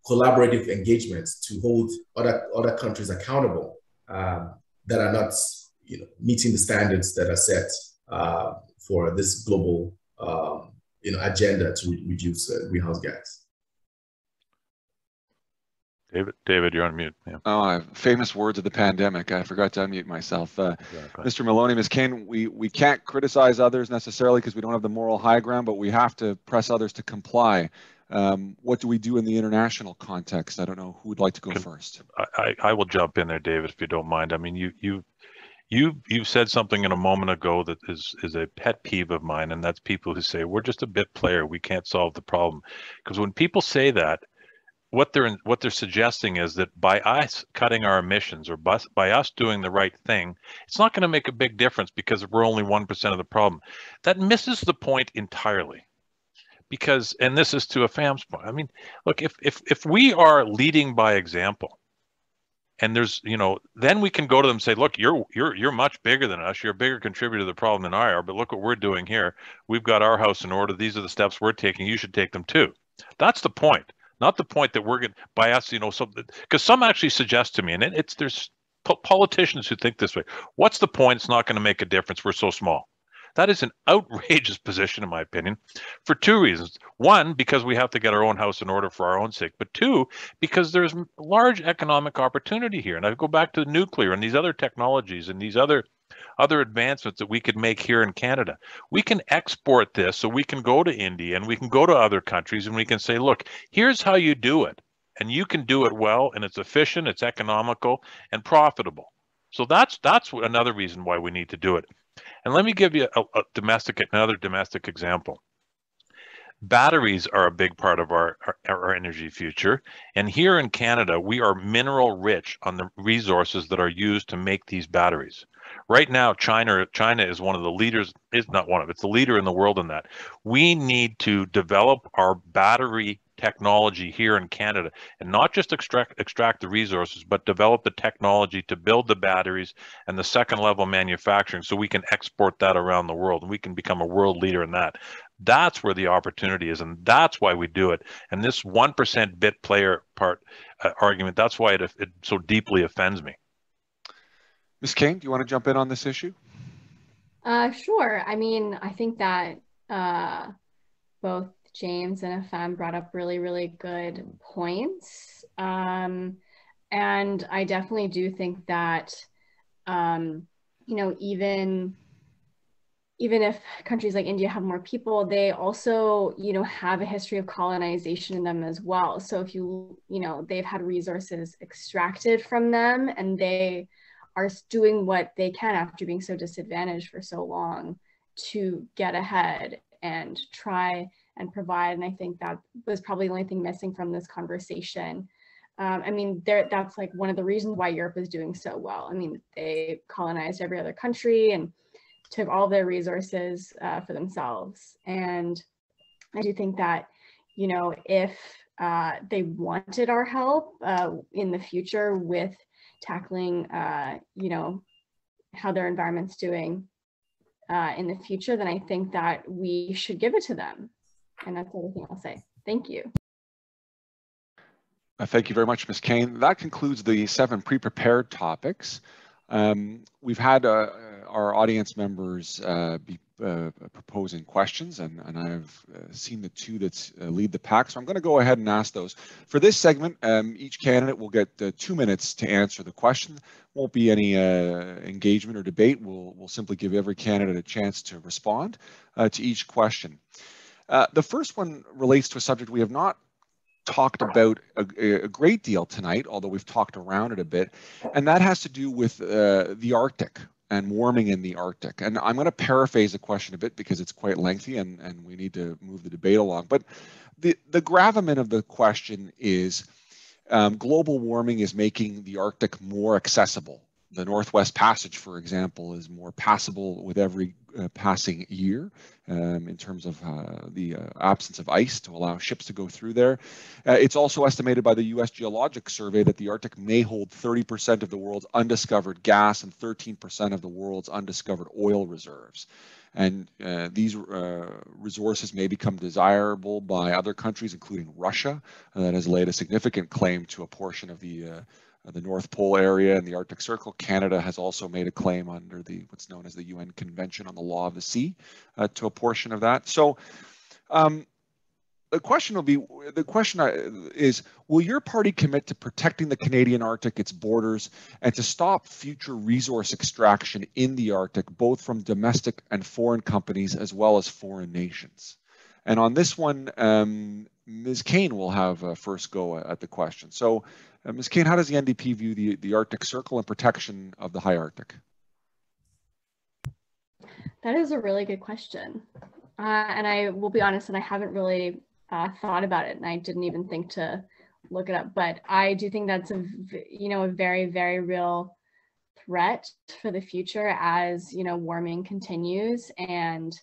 collaborative engagements to hold other countries accountable that are not meeting the standards that are set for this global agenda to reduce greenhouse gas. David, you're on mute. Yeah. Oh, famous words of the pandemic. I forgot to unmute myself. Exactly. Mr. Maloney, Ms. Kane, we can't criticize others necessarily because we don't have the moral high ground, but we have to press others to comply. What do we do in the international context? I don't know who would like to go first. I will jump in there, David, if you don't mind. I mean, you said something in a moment ago that is a pet peeve of mine, and that's people who say we're just a bit player, we can't solve the problem. Because when people say that, what they're suggesting is that by us cutting our emissions or by us doing the right thing, it's not going to make a big difference because we're only 1% of the problem. That misses the point entirely. Because, and this is to a FAM's point, I mean, look, if we are leading by example, and there's, then we can go to them and say, look, you're much bigger than us. You're a bigger contributor to the problem than I are, but look what we're doing here. We've got our house in order. These are the steps we're taking. You should take them too. That's the point, not the point that we're going to, by us, something, because some actually suggest to me, and there's politicians who think this way. What's the point? It's not going to make a difference. We're so small. That is an outrageous position, in my opinion, for two reasons. One, because we have to get our own house in order for our own sake. But two, because there's large economic opportunity here. And I go back to nuclear and these other technologies and these other advancements that we could make here in Canada. We can export this, so we can go to India and we can go to other countries and we can say, look, here's how you do it. And you can do it well, and it's efficient, it's economical, and profitable. So that's another reason why we need to do it. And let me give you another domestic example. Batteries are a big part of our energy future. And here in Canada, we are mineral rich on the resources that are used to make these batteries. Right now, China is one of the leaders, it's the leader in the world in that. We need to develop our battery technology here in Canada and not just extract the resources, but develop the technology to build the batteries and the second level manufacturing so we can export that around the world and we can become a world leader in that. That's where the opportunity is, and that's why we do it. And this 1% bit player argument, that's why it so deeply offends me. Ms. Kane, do you want to jump in on this issue? Sure. I mean, I think that both James and Afam brought up really, really good points. And I definitely do think that, you know, even if countries like India have more people, they also, you know, have a history of colonization in them as well. So if you know, they've had resources extracted from them and they are doing what they can after being so disadvantaged for so long to get ahead and try and provide. And I think that was probably the only thing missing from this conversation. I mean, that's like one of the reasons why Europe is doing so well. I mean, they colonized every other country and took all their resources for themselves. And I do think that, you know, if they wanted our help in the future with tackling, you know, how their environment's doing in the future, then I think that we should give it to them. And that's everything I'll say. Thank you. Thank you very much, Ms. Kane. That concludes the 7 pre-prepared topics. We've had our audience members be proposing questions, and I've seen the 2 that lead the pack, so I'm going to go ahead and ask those. For this segment, each candidate will get 2 minutes to answer the question. Won't be any engagement or debate. We'll simply give every candidate a chance to respond to each question. The first one relates to a subject we have not talked about a great deal tonight, although we've talked around it a bit, and that has to do with the Arctic and warming in the Arctic. And I'm going to paraphrase the question a bit because it's quite lengthy and we need to move the debate along. But the gravamen of the question is global warming is making the Arctic more accessible. The Northwest Passage, for example, is more passable with every passing year in terms of the absence of ice to allow ships to go through there. It's also estimated by the U.S. Geologic Survey that the Arctic may hold 30% of the world's undiscovered gas and 13% of the world's undiscovered oil reserves. And these resources may become desirable by other countries, including Russia, that has laid a significant claim to a portion of the North Pole area and the Arctic Circle. Canada has also made a claim under what's known as the UN Convention on the Law of the Sea to a portion of that. So the question is, will your party commit to protecting the Canadian Arctic, its borders, and to stop future resource extraction in the Arctic, both from domestic and foreign companies as well as foreign nations? And on this one, Ms. Kane will have a first go at the question. So, Ms. Kane, how does the NDP view the Arctic Circle and protection of the high Arctic? That is a really good question. And I will be honest, and I haven't really thought about it, and I didn't even think to look it up, but I do think that's a very, very real threat for the future as, warming continues. And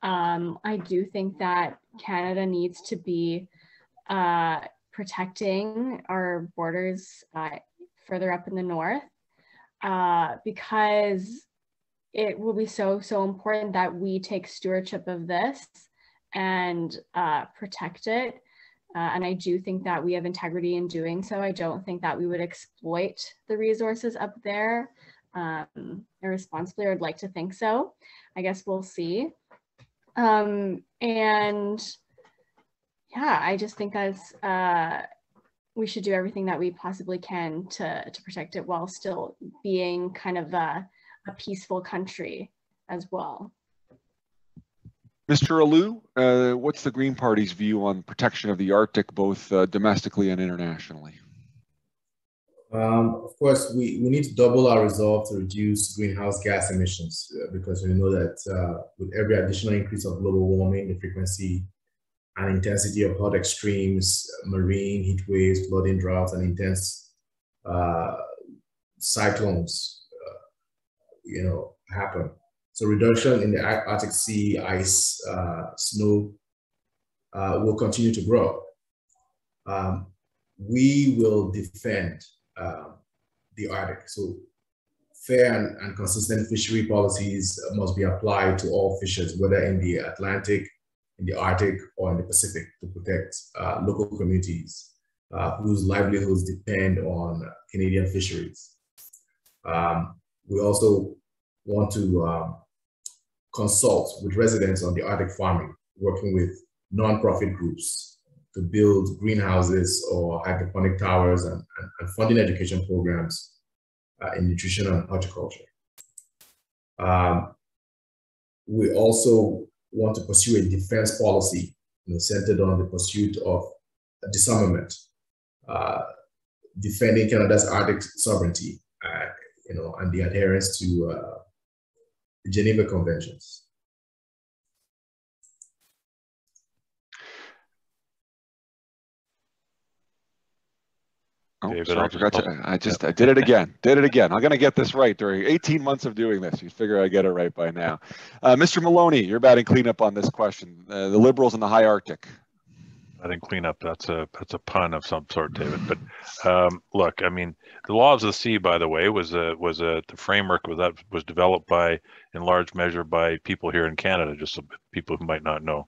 I do think that Canada needs to be protecting our borders further up in the north because it will be so important that we take stewardship of this and protect it. And I do think that we have integrity in doing so. I don't think that we would exploit the resources up there irresponsibly, or I'd like to think so. I guess we'll see. And yeah, I just think that's we should do everything that we possibly can to protect it while still being kind of a peaceful country as well. Mr. Alou, what's the Green Party's view on protection of the Arctic, both domestically and internationally? Of course, we need to double our resolve to reduce greenhouse gas emissions because we know that with every additional increase of global warming, the frequency and intensity of hot extremes, marine heat waves, flooding, droughts, and intense cyclones, happen. So reduction in the Arctic sea ice, snow will continue to grow. We will defend the Arctic. So fair and consistent fishery policies must be applied to all fishers, whether in the Atlantic, in the Arctic, or in the Pacific, to protect local communities whose livelihoods depend on Canadian fisheries. We also want to consult with residents on the Arctic farming, working with non-profit groups to build greenhouses or hydroponic towers and funding education programs in nutrition and horticulture. We also want to pursue a defense policy centered on the pursuit of disarmament, defending Canada's Arctic sovereignty, and the adherence to the Geneva Conventions. Oh, David, sorry, I forgot to. I did it again. I'm going to get this right during 18 months of doing this. You figure I get it right by now. Mr. Maloney, you're batting cleanup on this question. The Liberals in the high Arctic. I think cleanup, that's a pun of some sort, David. But look, I mean, the laws of the sea, by the way, the framework was developed by, in large measure, by people here in Canada, just so people who might not know.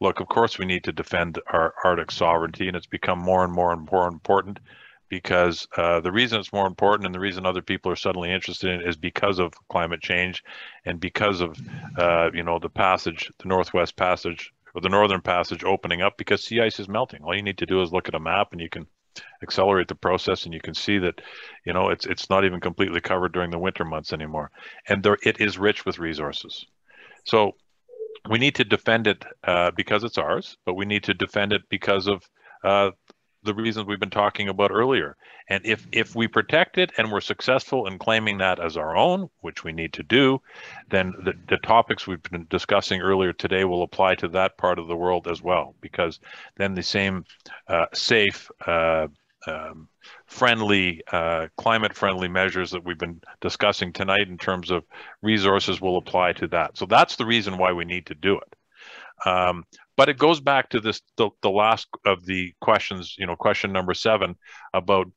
Look, of course, we need to defend our Arctic sovereignty, and it's become more and more important because the reason it's more important and the reason other people are suddenly interested in it is because of climate change and because of the passage, the Northwest Passage, or the Northern Passage opening up, because sea ice is melting. All you need to do is look at a map and you can accelerate the process, and you can see that it's not even completely covered during the winter months anymore, and it is rich with resources. So we need to defend it because it's ours, but we need to defend it because of the reasons we've been talking about earlier. And if we protect it and we're successful in claiming that as our own, which we need to do, then the topics we've been discussing earlier today will apply to that part of the world as well, because then the same safe, friendly, climate-friendly measures that we've been discussing tonight in terms of resources will apply to that. So that's the reason why we need to do it. But it goes back to the last of the questions, question number 7 about,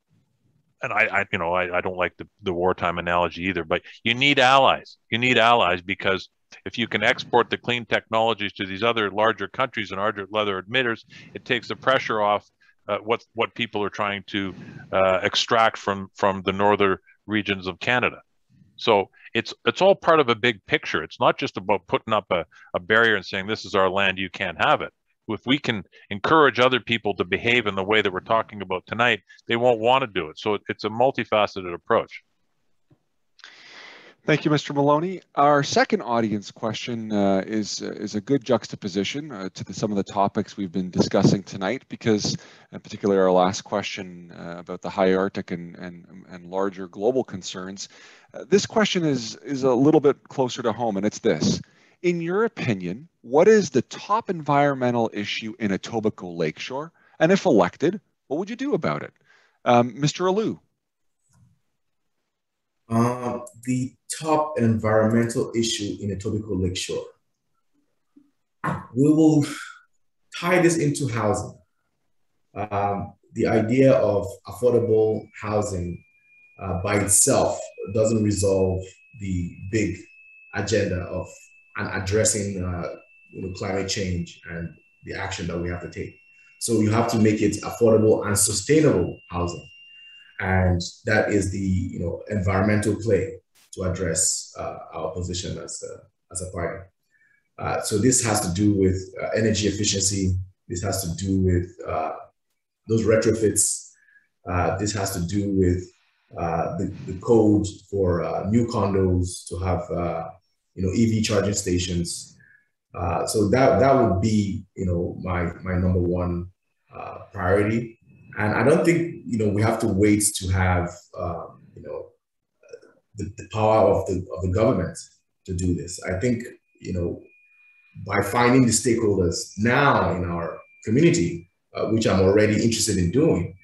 and I don't like the wartime analogy either, but you need allies. You need allies because if you can export the clean technologies to these other larger countries and other emitters, it takes the pressure off what people are trying to extract from the northern regions of Canada. So it's all part of a big picture. It's not just about putting up a barrier and saying, this is our land, you can't have it. If we can encourage other people to behave in the way that we're talking about tonight, they won't want to do it. So it's a multifaceted approach. Thank you, Mr. Maloney. Our second audience question is a good juxtaposition to some of the topics we've been discussing tonight, because in particular our last question about the high Arctic and larger global concerns. This question is a little bit closer to home, and it's this. In your opinion, what is the top environmental issue in Etobicoke Lakeshore? And if elected, what would you do about it? Mr. Alou. The top environmental issue in Etobicoke Lakeshore. We will tie this into housing. The idea of affordable housing by itself doesn't resolve the big agenda of addressing climate change and the action that we have to take. So you have to make it affordable and sustainable housing. And that is the environmental play to address our position as a party. So this has to do with energy efficiency. This has to do with those retrofits. This has to do with the code for new condos to have EV charging stations. So that would be my number one priority. And I don't think we have to wait to have the power of the government to do this. I think by finding the stakeholders now in our community, which I'm already interested in doing,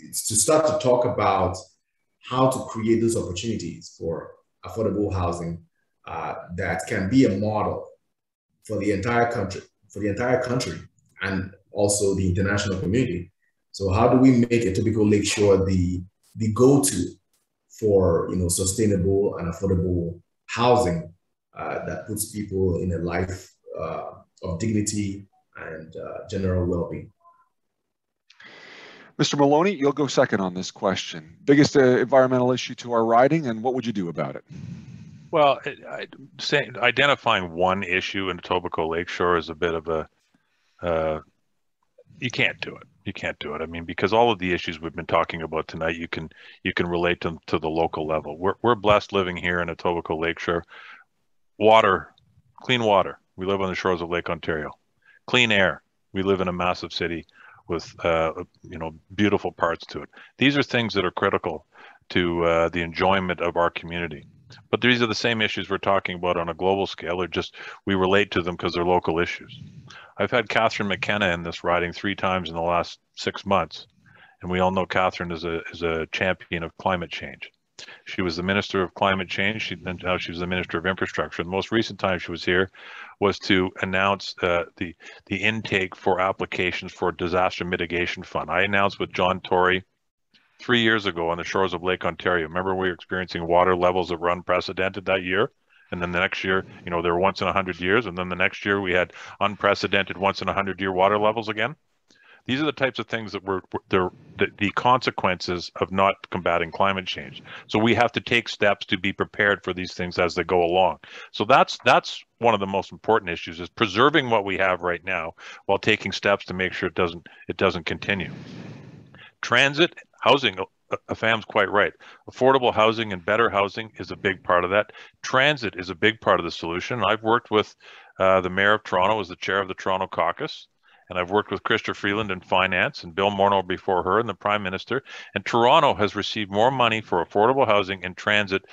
it's to start to talk about how to create those opportunities for affordable housing that can be a model for the entire country, and also the international community. So how do we make Etobicoke Lakeshore the go-to for sustainable and affordable housing that puts people in a life of dignity and general well-being? Mr. Maloney, you'll go second on this question. Biggest environmental issue to our riding, and what would you do about it? Well, identifying one issue in Etobicoke Lakeshore is a bit of a, you can't do it. You can't do it. I mean, because all of the issues we've been talking about tonight, you can relate them to the local level. We're blessed living here in Etobicoke Lakeshore. Water, clean water. We live on the shores of Lake Ontario. Clean air. We live in a massive city with beautiful parts to it. These are things that are critical to the enjoyment of our community. But these are the same issues we're talking about on a global scale. They're just, we relate to them because they're local issues. I've had Catherine McKenna in this riding 3 times in the last 6 months, and we all know Catherine is a champion of climate change. She was the Minister of Climate Change, and now she's the Minister of Infrastructure. The most recent time she was here was to announce the intake for applications for a disaster mitigation fund. I announced with John Tory 3 years ago on the shores of Lake Ontario. Remember, we were experiencing water levels that were unprecedented that year? And then the next year, they were once in 100 years. And then the next year we had unprecedented once in 100-year water levels again. These are the types of things that they're the consequences of not combating climate change. So we have to take steps to be prepared for these things as they go along. So that's one of the most important issues, is preserving what we have right now while taking steps to make sure it doesn't continue. Transit, housing, Afam's quite right. Affordable housing and better housing is a big part of that. Transit is a big part of the solution. I've worked with the Mayor of Toronto as the chair of the Toronto Caucus, and I've worked with Krista Freeland in finance and Bill Morneau before her and the Prime Minister. And Toronto has received more money for affordable housing and transit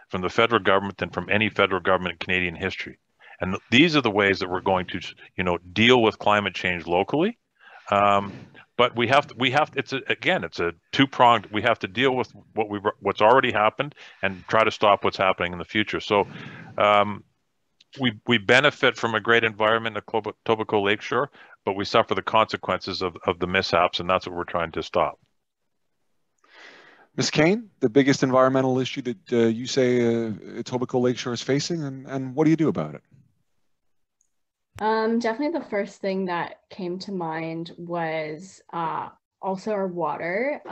from the federal government than from any federal government in Canadian history. And these are the ways that we're going to, deal with climate change locally. But we have it's a two-pronged. We have to deal with what's already happened and try to stop what's happening in the future. So we benefit from a great environment at Etobicoke Lakeshore, but we suffer the consequences of the mishaps, and that's what we're trying to stop. Ms. Kane, the biggest environmental issue that you say Etobicoke Lakeshore is facing, and what do you do about it? Definitely the first thing that came to mind was also our water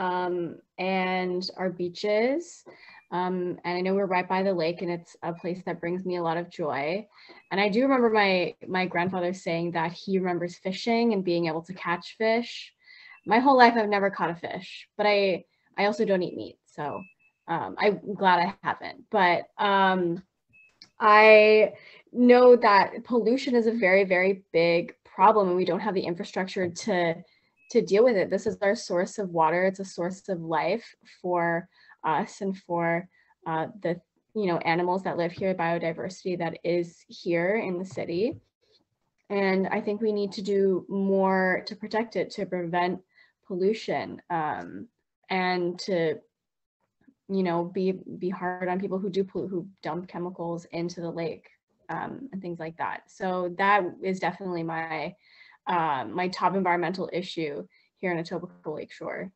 and our beaches. And I know we're right by the lake, and it's a place that brings me a lot of joy. And I do remember my grandfather saying that he remembers fishing and being able to catch fish. My whole life I've never caught a fish, but I also don't eat meat, so I'm glad I haven't. But I know that pollution is a very, very big problem, and we don't have the infrastructure to deal with it. This is our source of water. It's a source of life for us and for the animals that live here, biodiversity that is here in the city. And I think we need to do more to protect it, to prevent pollution, and to be hard on people who do pollute, who dump chemicals into the lake, and things like that. So that is definitely my my top environmental issue here in Etobicoke Lakeshore.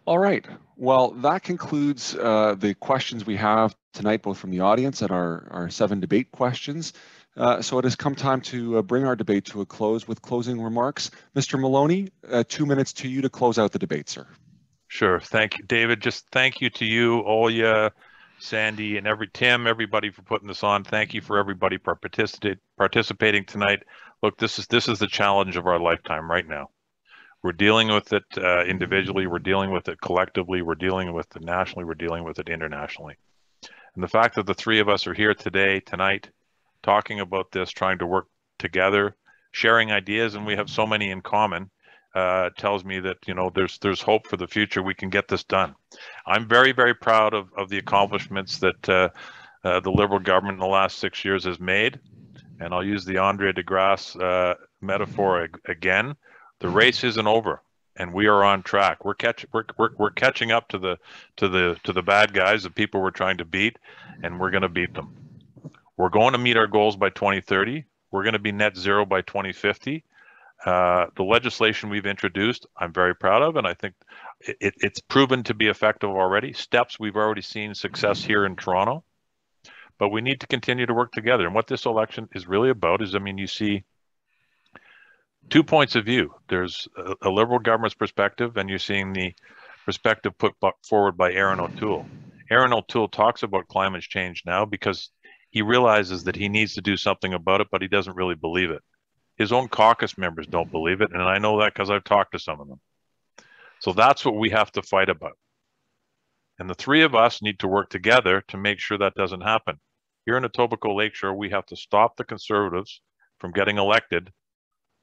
All right. Well, that concludes the questions we have tonight, both from the audience and our 7 debate questions. So it has come time to bring our debate to a close with closing remarks. Mr. Maloney, 2 minutes to you to close out the debate, sir. Sure. Thank you, David. Just thank you to you, Olya, Sandy, and Tim, everybody for putting this on. Thank you for everybody for participating tonight. Look, this is the challenge of our lifetime right now. We're dealing with it individually. We're dealing with it collectively. We're dealing with it nationally. We're dealing with it internationally. And the fact that the 3 of us are here tonight, talking about this, trying to work together, sharing ideas, and we have so many in common, tells me that there's hope for the future. We can get this done. I'm very, very proud of the accomplishments that the Liberal government in the last 6 years has made. And I'll use the Andre de Grasse metaphor again. The race isn't over, and we are on track. We're catching up to the bad guys, the people we're trying to beat, and we're going to beat them. We're going to meet our goals by 2030. We're going to be net zero by 2050. The legislation we've introduced, I'm very proud of, and I think it's proven to be effective already. Steps we've already seen success here in Toronto. But we need to continue to work together. And what this election is really about is, I mean, you see 2 points of view. There's a Liberal government's perspective, and you're seeing the perspective put forward by Aaron O'Toole. Aaron O'Toole talks about climate change now because he realizes that he needs to do something about it, but he doesn't really believe it. His own caucus members don't believe it, and I know that because I've talked to some of them. So that's what we have to fight about. And the three of us need to work together to make sure that doesn't happen. Here in Etobicoke Lakeshore, we have to stop the Conservatives from getting elected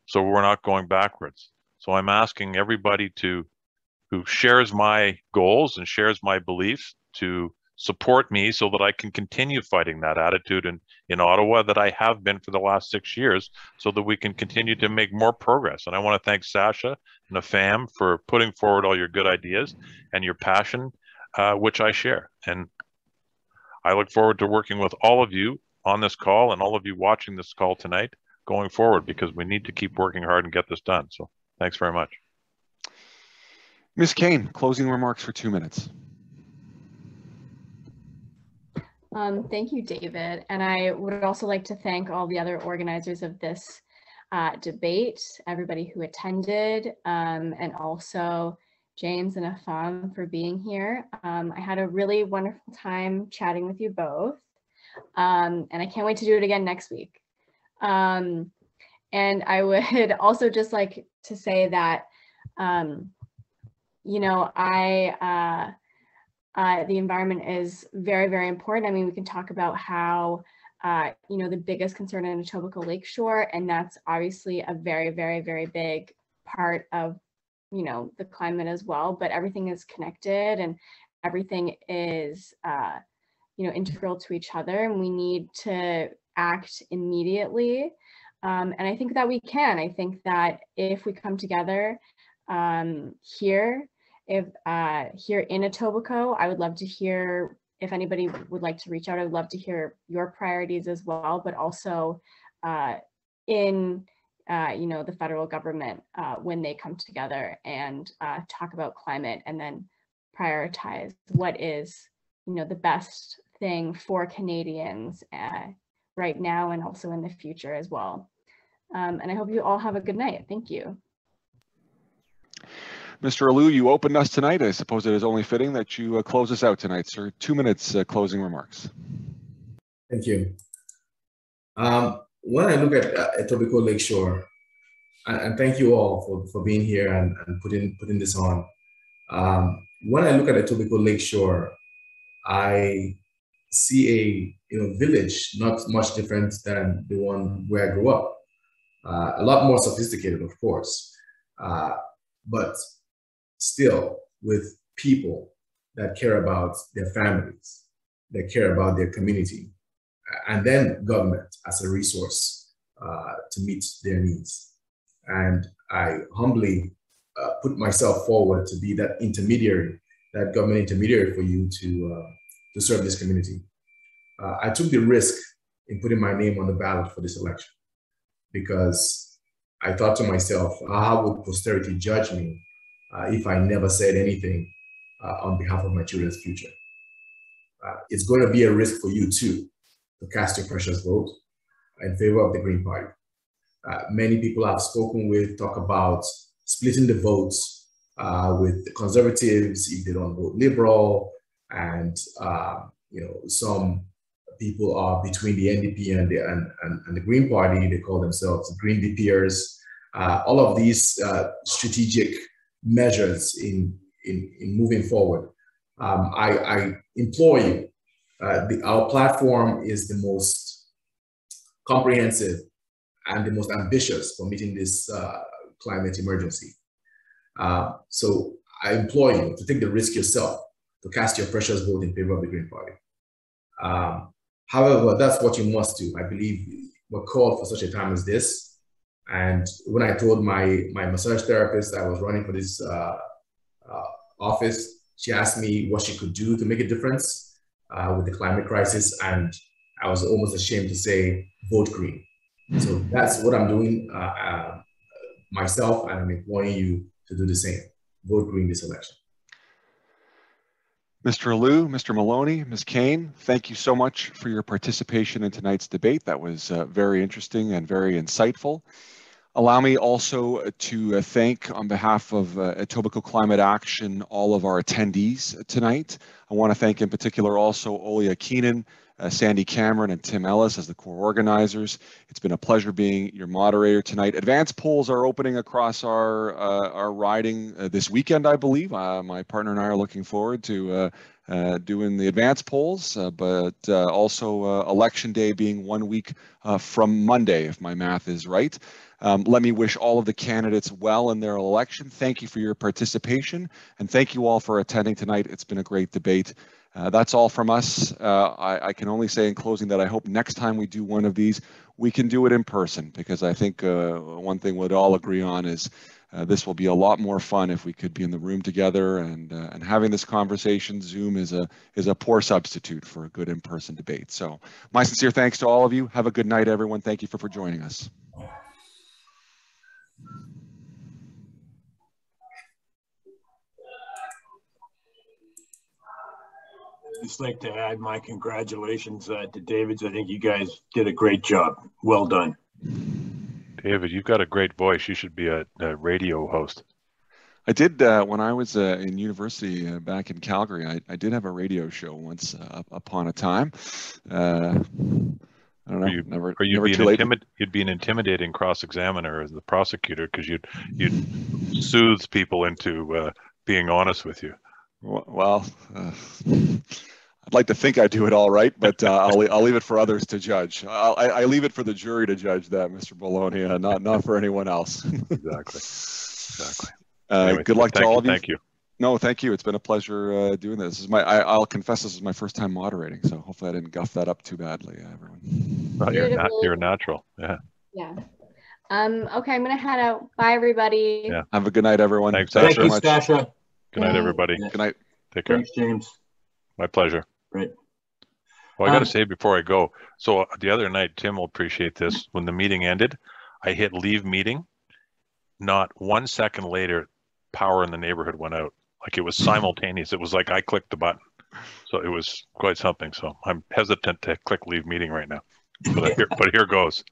so we're not going backwards. So I'm asking everybody who shares my goals and shares my beliefs to support me so that I can continue fighting that attitude in Ottawa that I have been for the last 6 years, so that we can continue to make more progress. And I want to thank Sasha and Afam for putting forward all your good ideas and your passion, which I share. And I look forward to working with all of you on this call and all of you watching this call tonight going forward, because we need to keep working hard and get this done. So thanks very much. Ms. Kane, closing remarks for 2 minutes. Thank you, David. And I would also like to thank all the other organizers of this debate, everybody who attended, and also James and Afam for being here. I had a really wonderful time chatting with you both, and I can't wait to do it again next week. And I would also just like to say that, you know, the environment is very, very important. I mean, we can talk about how, you know, the biggest concern in Etobicoke Lakeshore, and that's obviously a very, very, very big part of, you know, the climate as well, but everything is connected and everything is, you know, integral to each other, and we need to act immediately. And I think that we can. I think that if we come together here, here in Etobicoke, I would love to hear if anybody would like to reach out. I would love to hear your priorities as well, but also in you know, the federal government when they come together and talk about climate and then prioritize what is, you know, the best thing for Canadians right now and also in the future as well. And I hope you all have a good night. Thank you. Mr. Alou, you opened us tonight. I suppose it is only fitting that you close us out tonight, sir. 2 minutes closing remarks. Thank you. When I look at Etobicoke Lakeshore, and thank you all for being here and putting this on. When I look at Etobicoke Lakeshore, I see a village not much different than the one where I grew up. A lot more sophisticated, of course, but still with people that care about their families, that care about their community, and then government as a resource to meet their needs. And I humbly put myself forward to be that intermediary, that government intermediary for you to serve this community. I took the risk in putting my name on the ballot for this election because I thought to myself, how would posterity judge me if I never said anything on behalf of my children's future? It's going to be a risk for you too, to cast your precious vote in favor of the Green Party. Many people I've spoken with talk about splitting the votes with the Conservatives if they don't vote Liberal, and you know, some people are between the NDP and the Green Party. They call themselves Green DPers. All of these strategic measures in moving forward. I implore you, our platform is the most comprehensive and the most ambitious for meeting this climate emergency. So I implore you to take the risk yourself, to cast your precious vote in favor of the Green Party. However, that's what you must do. I believe we're called for such a time as this. And when I told my massage therapist I was running for this office, she asked me what she could do to make a difference with the climate crisis. And I was almost ashamed to say, vote green. So that's what I'm doing myself, and I'm imploring you to do the same. Vote green this election. Mr. Alou, Mr. Maloney, Ms. Kane, thank you so much for your participation in tonight's debate. That was very interesting and very insightful. Allow me also to thank, on behalf of Etobicoke Climate Action, all of our attendees tonight. I want to thank in particular also Olia Keenan, Sandy Cameron, and Tim Ellis as the core organizers. It's been a pleasure being your moderator tonight. Advance polls are opening across our riding this weekend, I believe. My partner and I are looking forward to doing the advance polls, but also election day being 1 week from Monday, if my math is right. Let me wish all of the candidates well in their election. Thank you for your participation, and thank you all for attending tonight. It's been a great debate. That's all from us. I can only say in closing that I hope next time we do one of these, we can do it in person, because I think one thing we'd all agree on is this will be a lot more fun if we could be in the room together, and having this conversation. Zoom is a poor substitute for a good in-person debate. So my sincere thanks to all of you. Have a good night, everyone. Thank you for joining us. I'd just like to add my congratulations to David's. I think you guys did a great job. Well done. David, you've got a great voice. You should be a radio host. I did when I was in university back in Calgary. I did have a radio show once upon a time. I don't know. You'd be an intimidating cross-examiner as the prosecutor, because you'd soothe people into being honest with you. Well, I'd like to think I do it all right, but I'll leave it for others to judge. I leave it for the jury to judge that, Mr. Bologna, not for anyone else. Exactly. Anyway, good luck to all of you. Thank you. No, thank you. It's been a pleasure doing this. I'll confess this is my first time moderating, so hopefully I didn't guff that up too badly, everyone. Well, you're a natural. Yeah. Yeah. Okay, I'm gonna head out. Bye, everybody. Yeah. Have a good night, everyone. Thanks Thank you, much. Stasha. Good night, everybody. Good night. Take care. Thanks, James. My pleasure. Right. Well, I got to say before I go, so the other night, Tim will appreciate this. When the meeting ended, I hit leave meeting. Not 1 second later, power in the neighborhood went out. Like, it was simultaneous. It was like I clicked the button. So it was quite something. So I'm hesitant to click leave meeting right now. But here goes.